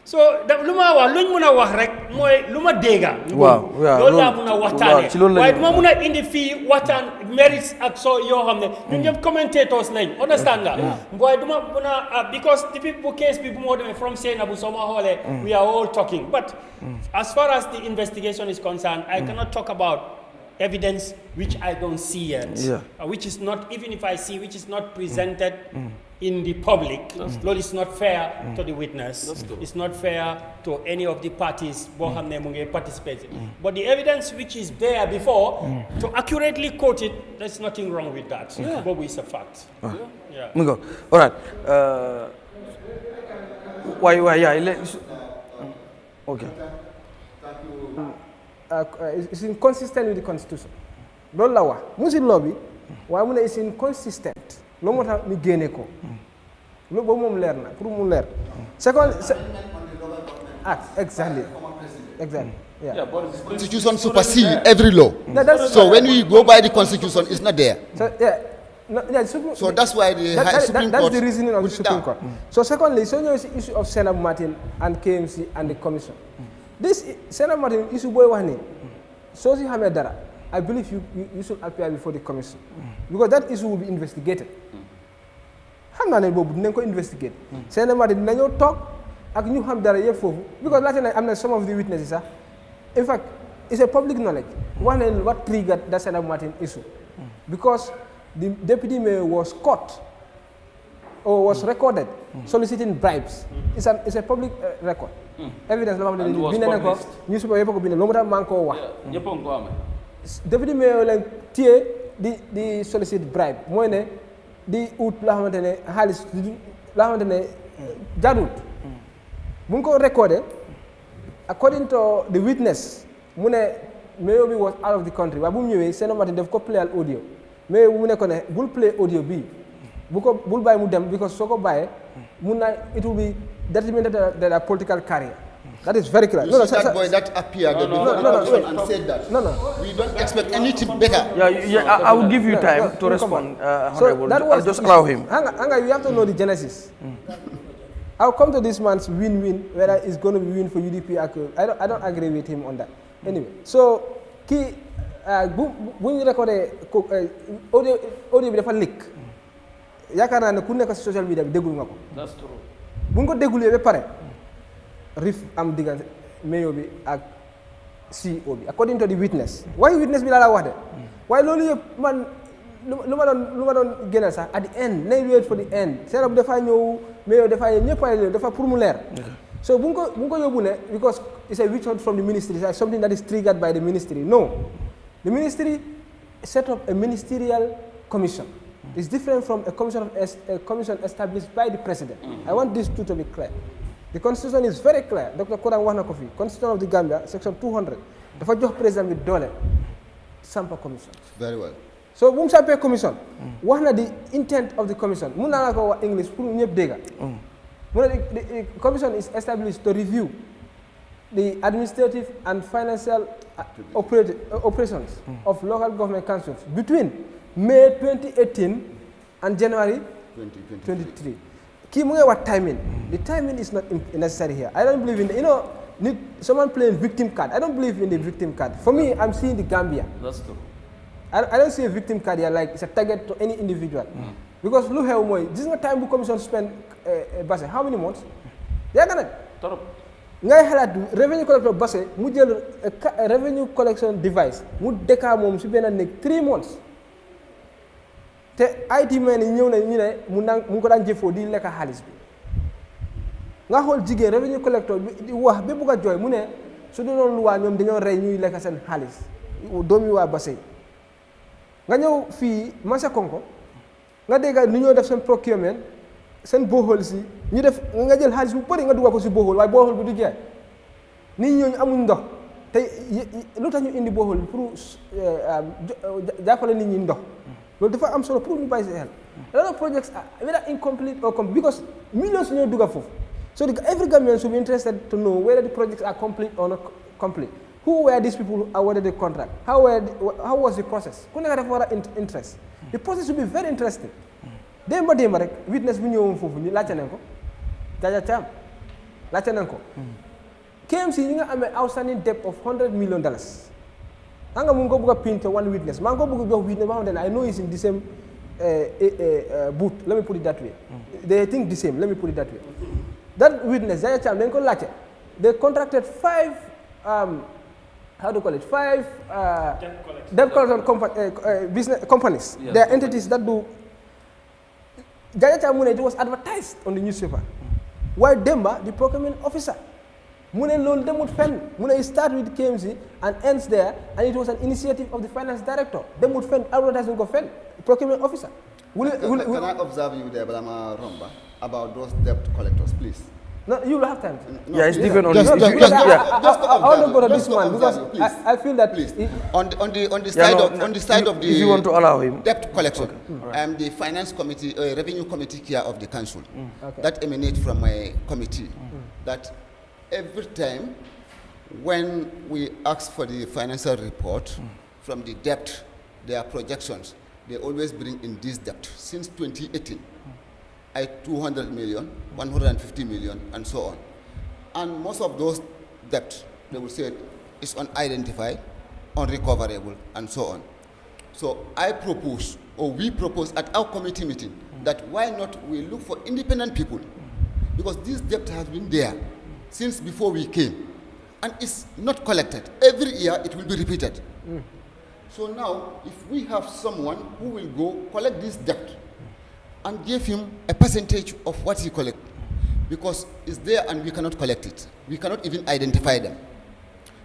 so lu ma wax luñ mën a wax rek mooy lu ma dégga loolu laa mën a waxtaane waaye du ma mën a indi fii waxtaan mérits ak so yoo xam ne ñun ñëpp commentators lañ understand nga waaye du ma mën a because the people case bi bu moo demee from Senabu soo ma xoolee we are all talking but as far as the investigation is concerned I cannot talk about evidence which I don't see yet which is not, even if I see, which is not presented in the public. Lord, it's not fair to the witness. It's not fair to any of the parties who participated. But the evidence which is there before, to accurately quote it, there's nothing wrong with that. But it's a fact. All right. Okay. It's inconsistent with the constitution. Don't law. Muslim lobby. Why when it's inconsistent? Lo mo tax mi génné ko lo bo mom leer na pour mu leer second exactly yeah but the constitution supersedes every law so when we go by the constitution it's not there so No, yeah, So that's why the Supreme that's Court the reasoning of the put it Supreme down. Court. So secondly, so there is the issue of Senator Martin and KMC and the Commission. This Senator Martin issue boy wahni. So si hame dara, I believe you should appear before the Commission because that issue will be investigated. Xam naa ne boobu dinañ ko investigate. Senator Martin dinañoo toog ak ñu xam dara yëpp foofu because laajte na am na some of the witnesses sax. In fact, it's a public knowledge. One and what triggered the Senator Martin issue because the deputy mayor was caught or was recorded soliciting bribes. It's a public record. Evidence. And was published. Newspaper deputy mayor like tie di solicit bribe mooy ne di ut la xamante ne xaalis la xamante ne jaarut bu nga ko recordé according to the witness mu ne mayor bi was out of the country waaye bu mu ñëwee Senator Martin daf ko playal audio mayor mu ne ko ne bul play audio bii bul bàyyi mu dem because soo ko bàyyee mun na it will be detrimental to their political career. That is very clear. You see that boy that appeared and said that. No. We don't expect anything better. I will give you time to respond, Honorable. I'll just allow him. Hang on, you have to know the genesis. I'll come to this man's win-win, whether it's going to be win for UDP. I don't agree with him on that. Anyway, so key when you record audio bi dafa leak. Yaakaar naa ne ku nekk ci social media bi déggul nga ko. That's true. Bu nga ko déggulee ba pare. Rift am diggante mayor bi ak CEO bi according to the witness waaye witness bi laa la wax de waaye loolu yëpp man lu ma doon génneel sax at the end nañ wait for the end seera bu dafaa ñëw mayor dafaa ñëw ñëpp ay dafa pour mu leer so bu nga ko yóbbu ne because it's a witch hunt from the ministry it's something that is triggered by the ministry no the ministry set up a ministerial commission. It's different from a commission established by the president. I want this to be clear. The constitution is very clear. Dr. Kodang wax na ko fi constitution of the Gambia section 200 dafa jox président bi doole sampa commission. Very well. So bu mu sampee commission wax na the intent of the commission mun naa la ko wax English pour ñëpp dégga mu ne the commission is established to review the administrative and financial operations of local government councils between May 2018 and January 2023. Key mu ngi wax timing. The timing is not necessary here. I don't believe in someone playing victim card. I don't believe in the victim card. For me, I'm seeing the Gambia. That's true. I don't see a victim card here like it's a target to any individual. Because look how much this is not time the commission spend how many months? They are gonna ngay xalaat revenue collector Basse mu jël revenue collection device mu deka moom si benn nekk 3 months te IT man ñëw na ñu ne mu ko daan jëfoo di lekk xaalis bi nga xool jigéen revenue collector bi di wax ba bugg a jooy mu ne su doon lu waa ñoom dañoo rey ñuy lekk seen xaalis doom yi waa Basse nga ñëw fii Mansa Konko nga dégg ni ñoo def seen procurement seen bohol si ñu def nga jël xaalis bu bëri nga dugal ko si bohol waaye bohol bi du jeex nit ñooñu amuñ ndox te lu tax ñu indi bohol bi pour jàppale nit ñi ndox loolu dafa am solo pour ñu bàyyi si xel a lot of projects are whether incomplete or complete because millions ñoo dugal foofu so every Gambian should be interested to know whether the projects are complete or not complete who were these people who awarded the contract how was the process ku nekk dafa war a interest the process should be very interesting démba rek witness bu ñëwoon foofu ñu laajte nañ ko Yahya Jammeh laajte nañ ko KMC ñi nga amee outstanding debt of $100 million nga mu ngi ko bëgg a pin to one witness maa ngi ko bëgg jox witness ba xamante ne I know is in the same booth let me put it that way they think the same let me put it that way that witness Yahya Jammeh dañ ko laajte they contracted 5 how do you call it 5 debt collection business companies they are entities that do Yahya Jammeh it was advertised on the newspaper while Demba the procurement officer mu ne loolu demut fenn mu ne it start with KMC and ends there and it was an initiative of the finance director demut fenn advertising ko fenn procurement officer can I observe you there Balama Romba about those debt collectors please no you will have time no, it's different on I want to go to this man because I feel that on the side of the if you want to allow him debt collection I'm the finance committee revenue committee chair of the council that emanates from my committee that every time when we ask for the financial report from the debt their projections they always bring in this debt. Since 2018, 200 million, 150 million, and so on. And most of those debts, they will say, is unidentified, unrecoverable, and so on. So I propose, or we propose at our committee meeting, that why not we look for independent people, because this debt has been there since before we came, and it's not collected. Every year it will be repeated. So now, if we have someone who will go collect this debt and give him a percentage of what he collects, because it's there and we cannot collect it. We cannot even identify them.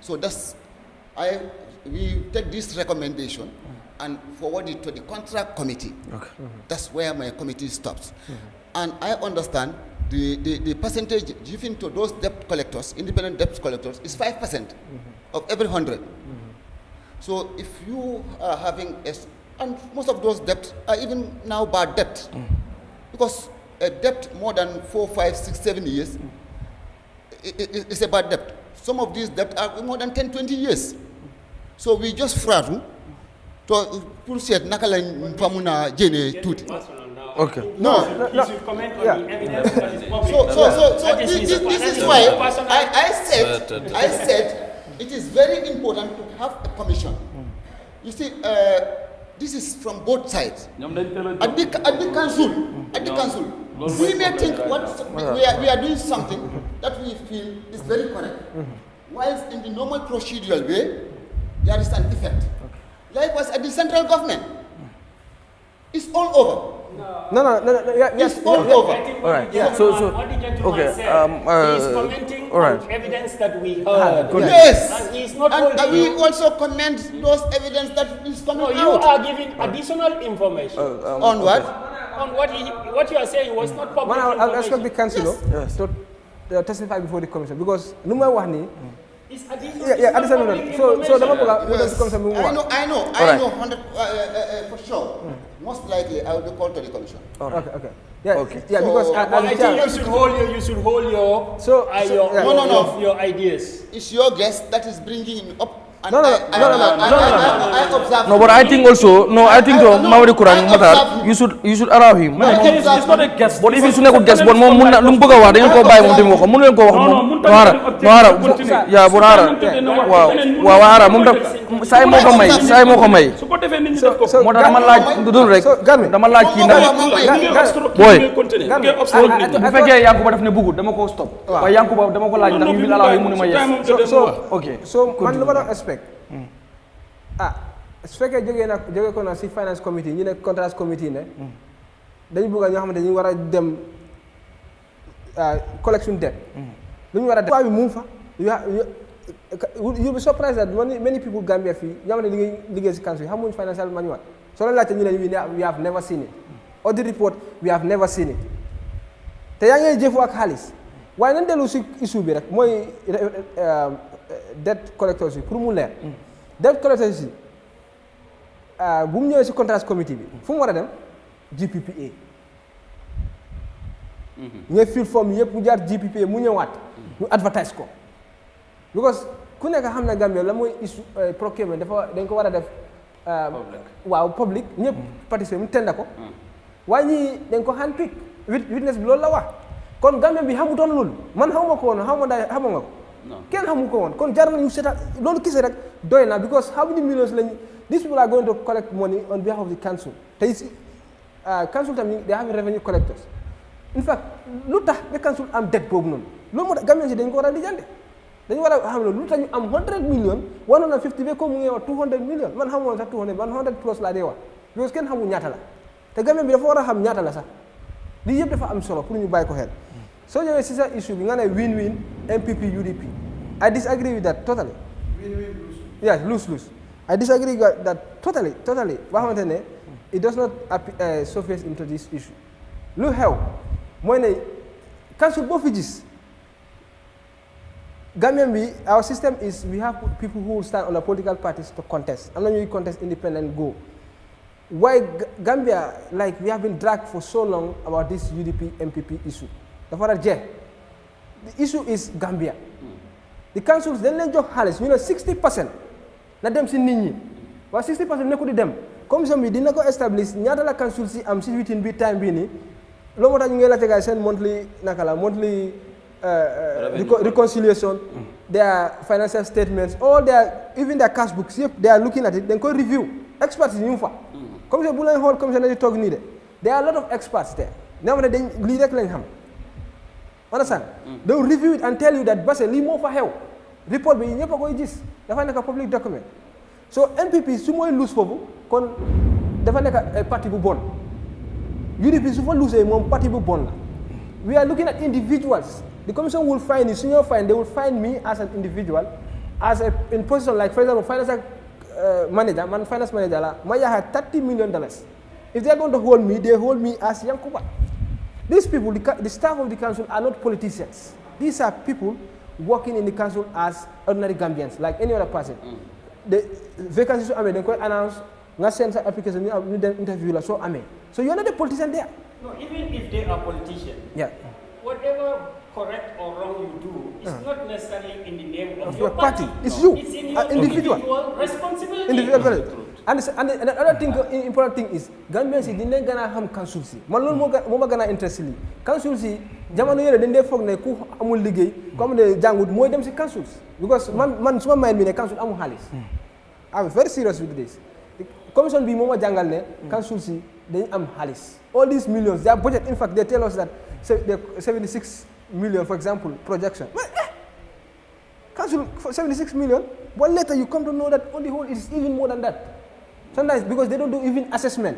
So we take this recommendation and forward it to the contract committee. Okay. That's where my committee stops. And I understand the percentage given to those debt collectors, independent debt collectors, is 5% of every 100. So if you are having, and most of those debts are even now bad debt, because a debt more than 4, 5, 6, 7 years is a bad debt. Some of these debts are more than 10, 20 years. So we just fratu to pursuit nakala pamuna jene tuti. Okay. No. You should comment on the evidence that is public. So this is why I said it is very important to have a commission. You see, this is from both sides. At the council, we may think we are doing something that we feel is very correct. Whilst in the normal procedural way, there is an effect. Likewise, at the central government, it's all over. It's all over. All right. Yeah. So what the gentleman okay. said, he's commenting on evidence that we heard. Yes. And he's not And we also comment those evidence that is coming out. you are giving additional information. On what? On what you are saying was not public I'll information. expect the council to testify before the commission, because Luma Wahni. It's additional Additional. public So the information. I know 100 for sure. Most likely, I will be called to the commission. Okay. Yeah, Okay. Yeah, because I think you should hold your ideas. It's your guest that is bringing him up. And No. I observe. No, but I think also Mawdi Kurang Matar, you should allow him. It's not a guest. But if it's not a guest, but mom lu bëgg wax dañ ko bàyyi mom tim wax mu leen ko wax mom no ya bu hara waaw hara mom tam say moko may su ko defee nit ñi def ko moo tax dama laaj dul rek dama laaj kii ndax boy bu fekkee Yankuba daf ne bëggut dama ko stop waaye Yankuba dama ko laaj ndax ñu allow him mu ne ma yes okay so man lu ma doon expect su fekkee jógee ko na si finance committee ñu ne contract committee ne dañu bëgg ñoo xamante ñu war a dem collection debt lu ñu war a def bi mu fa you'll be surprised that many people Gambia fii ñoo xamante ne liggéey si council xamuñ financial manual soo leen laajte ñu ne we have never seen it audit report we have never seen it te yaa ngi jëfu ak xaalis waaye nañ dellu si issue bi rek mooy debt collectors yi pour mu leer debt collectors yi bu mu ñëwee si contract committee bi fu mu war a dem GPPA ñooy fill form yëpp mu jaar GPPA mu ñëwaat ñu advertise ko because ku nekk xam na Gambia la mooy issue procurement dañ ko war a def waaw public ñëpp participer mu tenda ko waaye ñii dañ ko hand pick witness bi loolu la wax kon Gambia bi xamutoon loolu man xamuma ko woon xamuma nga ko kenn xamu ko woon kon jar nañu seetal loolu kese rek doy na because how many millions lañu these people are going to collect money on behalf of the council te council tamit they have revenue collectors in fact lu tax ba council am dette boobu noonu loolu moo tax Gambian si dañ ko war a lijjante dañu war a xam ne lu tax ñu am 100 million 150 ba comme mu ngi wax 200 million man xamoon sax 200 man 100 plus laa dee wax because kenn xamul ñaata la te Gambien bi dafa war a xam ñaata la sax lii yëpp dafa am solo pour ñu bàyyi ko xel soo ñëwee si sa issue bi nga ne win-win MPP UDP I disagree with that totally. Win-win lose. Yes, lose. I disagree with that totally. Boo xamante ne it does not surface into this issue. Lu xew mooy ne council boo fi gis Gambian bi our system is we have people who will stand on the political parties to contest. am na ñuy contest independent go. Why Gambia, like we have been dragged for so long about this UDP MPP issue. The issue is Gambia. The councils then leen jox xaalis ñu ne 60% na dem si nit ñi waaye 60% nekku di dem commission bi dina ko establish ñaata la council si am si within bi time bii nii loolu moo tax ñu ngi la tegaay seen monthly naka la monthly reconciliation their financial statements all their even their cash books yëpp they are looking at it dañ koy review experts yi ñu fa commission bu lañ xool commission di toog nii de there are a lot of experts there ñoo xam ne dañ lii rek lañ xam understand they will review it and tell you that parce que lii moo fa xew report bi ñëpp a koy gis dafa nekk public document so NPP su mooy lose foofu kon dafa nekk parti bu bon UDP su fa lose moom parti bu bon la we are looking at individuals the commission will find you senior find they will find me as an individual as a in position like for example financial manager man finance manager la ma yaakaar $30 million if they are going to hold me they hold me as Yankuba. These people the staff of the council are not politicians these are people working in the council as ordinary Gambians like any other person the vacancies su amee dañ koy announce nga send sa application ñu dem interview la soo amee so you're not a politician there. No, even if they are politicians, whatever correct or wrong you do is not necessarily in the name of your party. It's you, it's in your individual responsibility. And another thing, important thing is Gambians dinañ gën a xam council si man loolu moo ma gën a intéressé lii council si jamono yële dañ dee foog ne ku amul liggéey comme ne jàngut mooy dem si council si because man suma mayen bi ne council amul xaalis I'm very serious with this commission bi moo ma jàngal ne council si dañu am xaalis all these millions their budget in fact they tell us that 76 million for example projection council for 76 million but later you come to know that on the whole it is even more than that sometimes because they don't do even assessment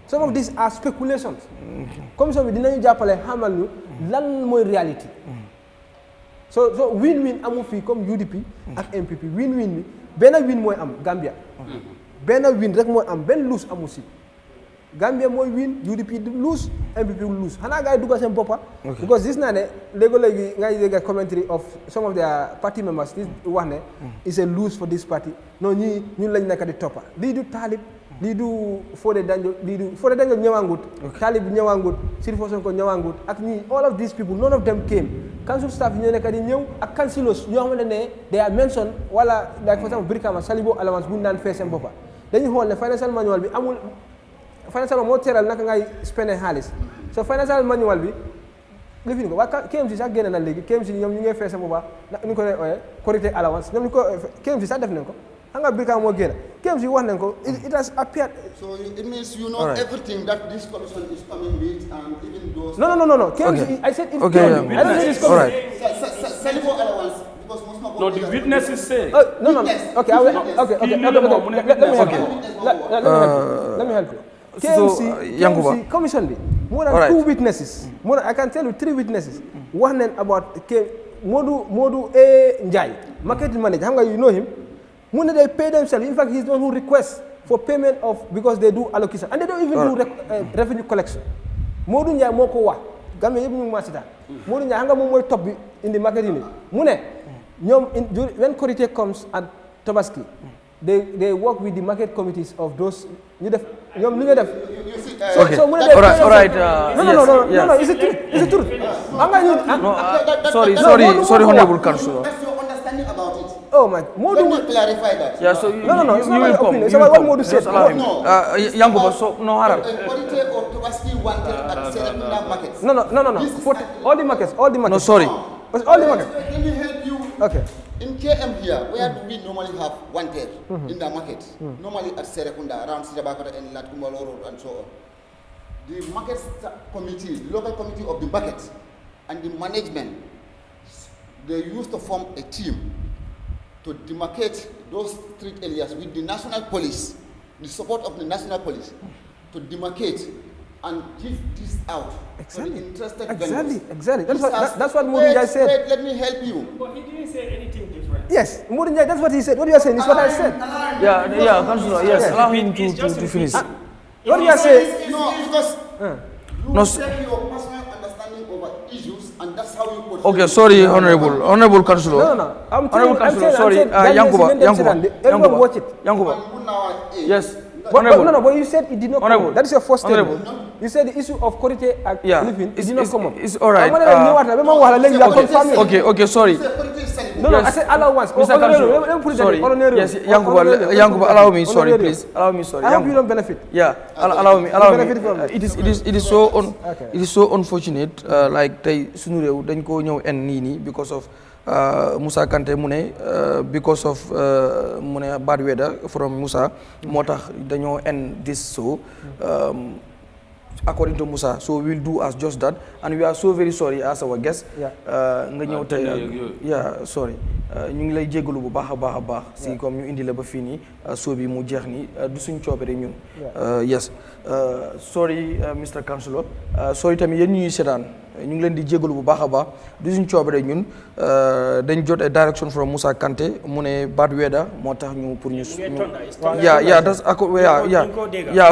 some of these are speculations commission bi dinañu jàppale xamal ñu lan mooy reality so win-win amu fii comme UDP ak MPP win-win bi benn win mooy am Gambia benn win rek mooy am benn lose amu si Gambia mooy win UDP du lose MPP will lose xanaa gars yi duggal seen boppa because gis naa ne léegi ngay dégg commentary of some of their party members di wax ne is a lose for this party non ñii ñun lañ nekk di toppa lii du Talib lii du Fodé Danjo ñëwaangut Talib ñëwaangut Sirifo Sonko ñëwaangut ak ñii all of these people none of them came council staff yi ñoo nekk di ñëw ak councilors ñoo xamante ne they are mentioned wala like for example Brikama Salibo Allowance bu ñu daan fee seen boppa dañuy xool ne financial manual bi amul financial moo teral naka ngay spend xaalis so financial manual bi lifin ko waa KMC sax génne na léegi KMC ñoom ñu ngi fee seen boppa ñu ko ooyee quality allowance ñoom ñu ko KMC sax def nañ ko xam nga Brikama moo génne KMC wax nañ ko it has appeared. So it means you know everything that this commission is coming with and even those. No. KMC, I said it's okay. I don't say it's coming. Salibo allowance because most of No, the witnesses say. No. Okay, let me help you. KMC commission bi more than 2 witnesses I can tell you 3 witnesses wax nañ about Modou A Njai marketing manager xam nga you know him mu ne they pay themselves in fact he's the one who requests for payment of because they do allocation and they don't even do revenue collection Modou Njai moo ko wax Gambia yëpp ñu ngi ma sita Modou Njai xam nga moom mooy top bi in the marketing ni mu ne ñoom when Korité comes at Tabaski they work with the market committees of those ñu def ñoom li nga def. Okay. All right. No. It's the truth. Sorry, Honorable Councillor. What's your understanding about it? Oh my. Let me clarify that. Yeah. So No. It's not my will come. opinion. So what Modou said. No. Yankuba. So no haram. Korité or Tabaski wanted at Serekunda markets. No. For all the markets. No, sorry. All the markets. Let me help you. Okay. In KM here, where do we normally have wanted in the market? Normally at Serekunda, around Sirabakota and Latkumbalo Road and so on. The market committee, local committee of the market, and the management, they used to form a team to demarcate those street areas with the national police, the support of the national police, to demarcate and give this out to the interested vendors. Exactly. That's what Modou Njai said. Let me help you. But he didn't say anything different. Yes, Modou Njai, that's what he said. What you are saying is what I said. Yeah, Councillor. Yes, allow him to finish. What you are saying? No, because No. take your personal understanding over issues, and that's how you put. Okay, sorry, Honorable Councillor. No. Honorable Councillor, sorry. Yankuba. Everyone watch it. Yankuba. Yes. But you said it did not come up. That is your first statement. You said the issue of Korité living, it did not come up. It's all right. Okay, sorry. No, I said allow once. Mr. Council, sorry. Yes, Yankuba, allow me. Sorry, please. Allow me. Sorry. I hope you don't benefit. Yeah, allow me. benefit from it. It is so unfortunate. Like tey sunu réew dañ ko ñëw en nii nii because of Musa Kanté mu ne because of mu ne bad weather from Musa moo tax dañoo end this show according to Musa, so we will do as just that, and we are so very sorry as our guest. nga ñëw tey sorry ñu ngi lay jégalu bu baax a baax si comme ñu indi la ba fii nii soo bi mu jeex nii du suñ coobere ñun. Yes sorry Mr. Councillor sorry tamit yéen ñuy seetaan ñu ngi leen di jégalu bu baax a baax du suñ coobere ñun dañ jot a direction from Musa Kanté mu ne bad weather moo tax ñu pour ñu. das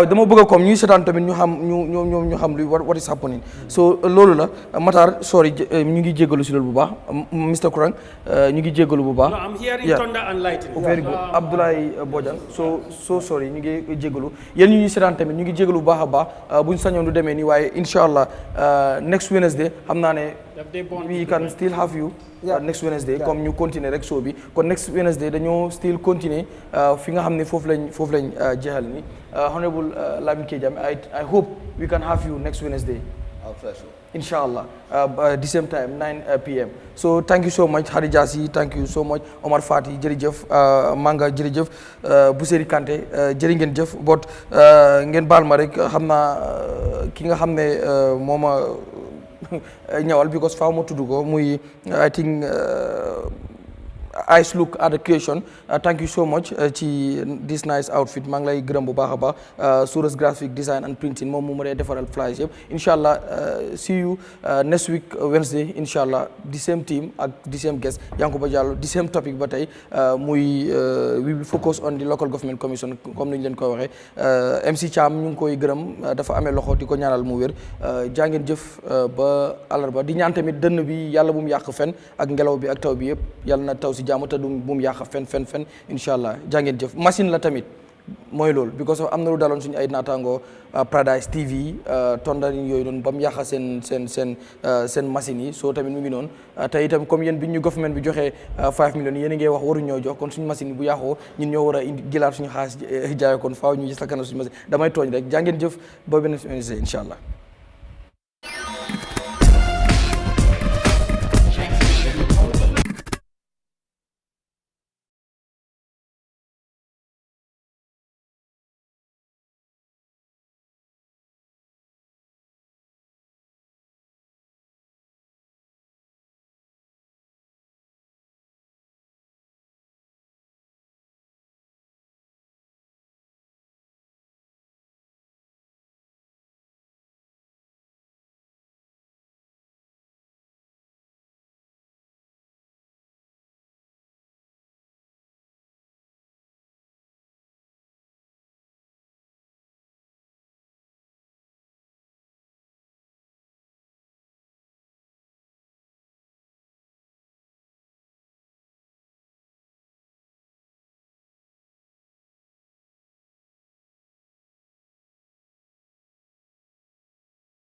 dama bëgg comme ñuy seetaan tamit ñu xam ñu xam lu what is happening. So loolu la Matar sorry ñu ngi jégalu si loolu bu baax Mr. Kurang ñu ngi jégalu bu baax. No, I'm hearing thunder and lightning. Very good Abdoulaye Bojang so sorry ñu ngi jégalu yéen ñu ñuy seetaan tamit ñu ngi jégalu bu baax a baax buñ sañoon du demee nii waaye incha allah next Wednesday xam naa ne we can still have you next Wednesday comme ñu continuer rek show bi kon next Wednesday dañoo still continuer fi nga xam ne foofu lañ jeexal ni Honorable Lamin K Jammeh I hope we can have you next Wednesday inshallah the same time 9 p.m. So thank you so much Hadi Jassi, thank you so much Omar Fati jërëjëf Manga jërëjëf Bousséri Kanté jërë ngeen jëf bot ngeen baal ma rek xam naa ki nga xam ne mooma ñëwal because faaw ma tudd ko muy I think eyes look at the creation thank you so much ci this nice outfit maa ngi lay gërëm bu baax a baax Source graphic design and printing moom mu ma dee defaral flyers yëpp inshallah see you next week Wednesday inshallah the same team ak the same guest Yankuba Jallow the same topic ba tey muy we will focus on the local government commission comme ni ñu leen koy waxee MC Thiam ñu ngi koy gërëm dafa amee loxo di ko ñaanal mu wér jàngeen jëf ba àllarba di ñaan tamit dënn bi yàlla bu mu yàq fen ak ngelaw bi ak taw bi yëpp yàlla na taw si jàmm te du bu mu yàq fen inshallah jàngeen jëf machine la tamit mooy loolu because of am na lu daloon suñu ay naataango Paradise TV tondarin yooyu noonu ba mu yàq seen machine yi soo tamit mu ngi noonu te itam comme yéen bi ñu government bi joxee 5 millions yéen a ngi wax waruñu ñoo jox kon suñu machine yi bu yàqoo ñun ñoo war a indi gilaat suñu xaalis jaay kon faaw ñu sakkanal suñu machine damay tooñ rek jàngeen jëf ba beneen inshallah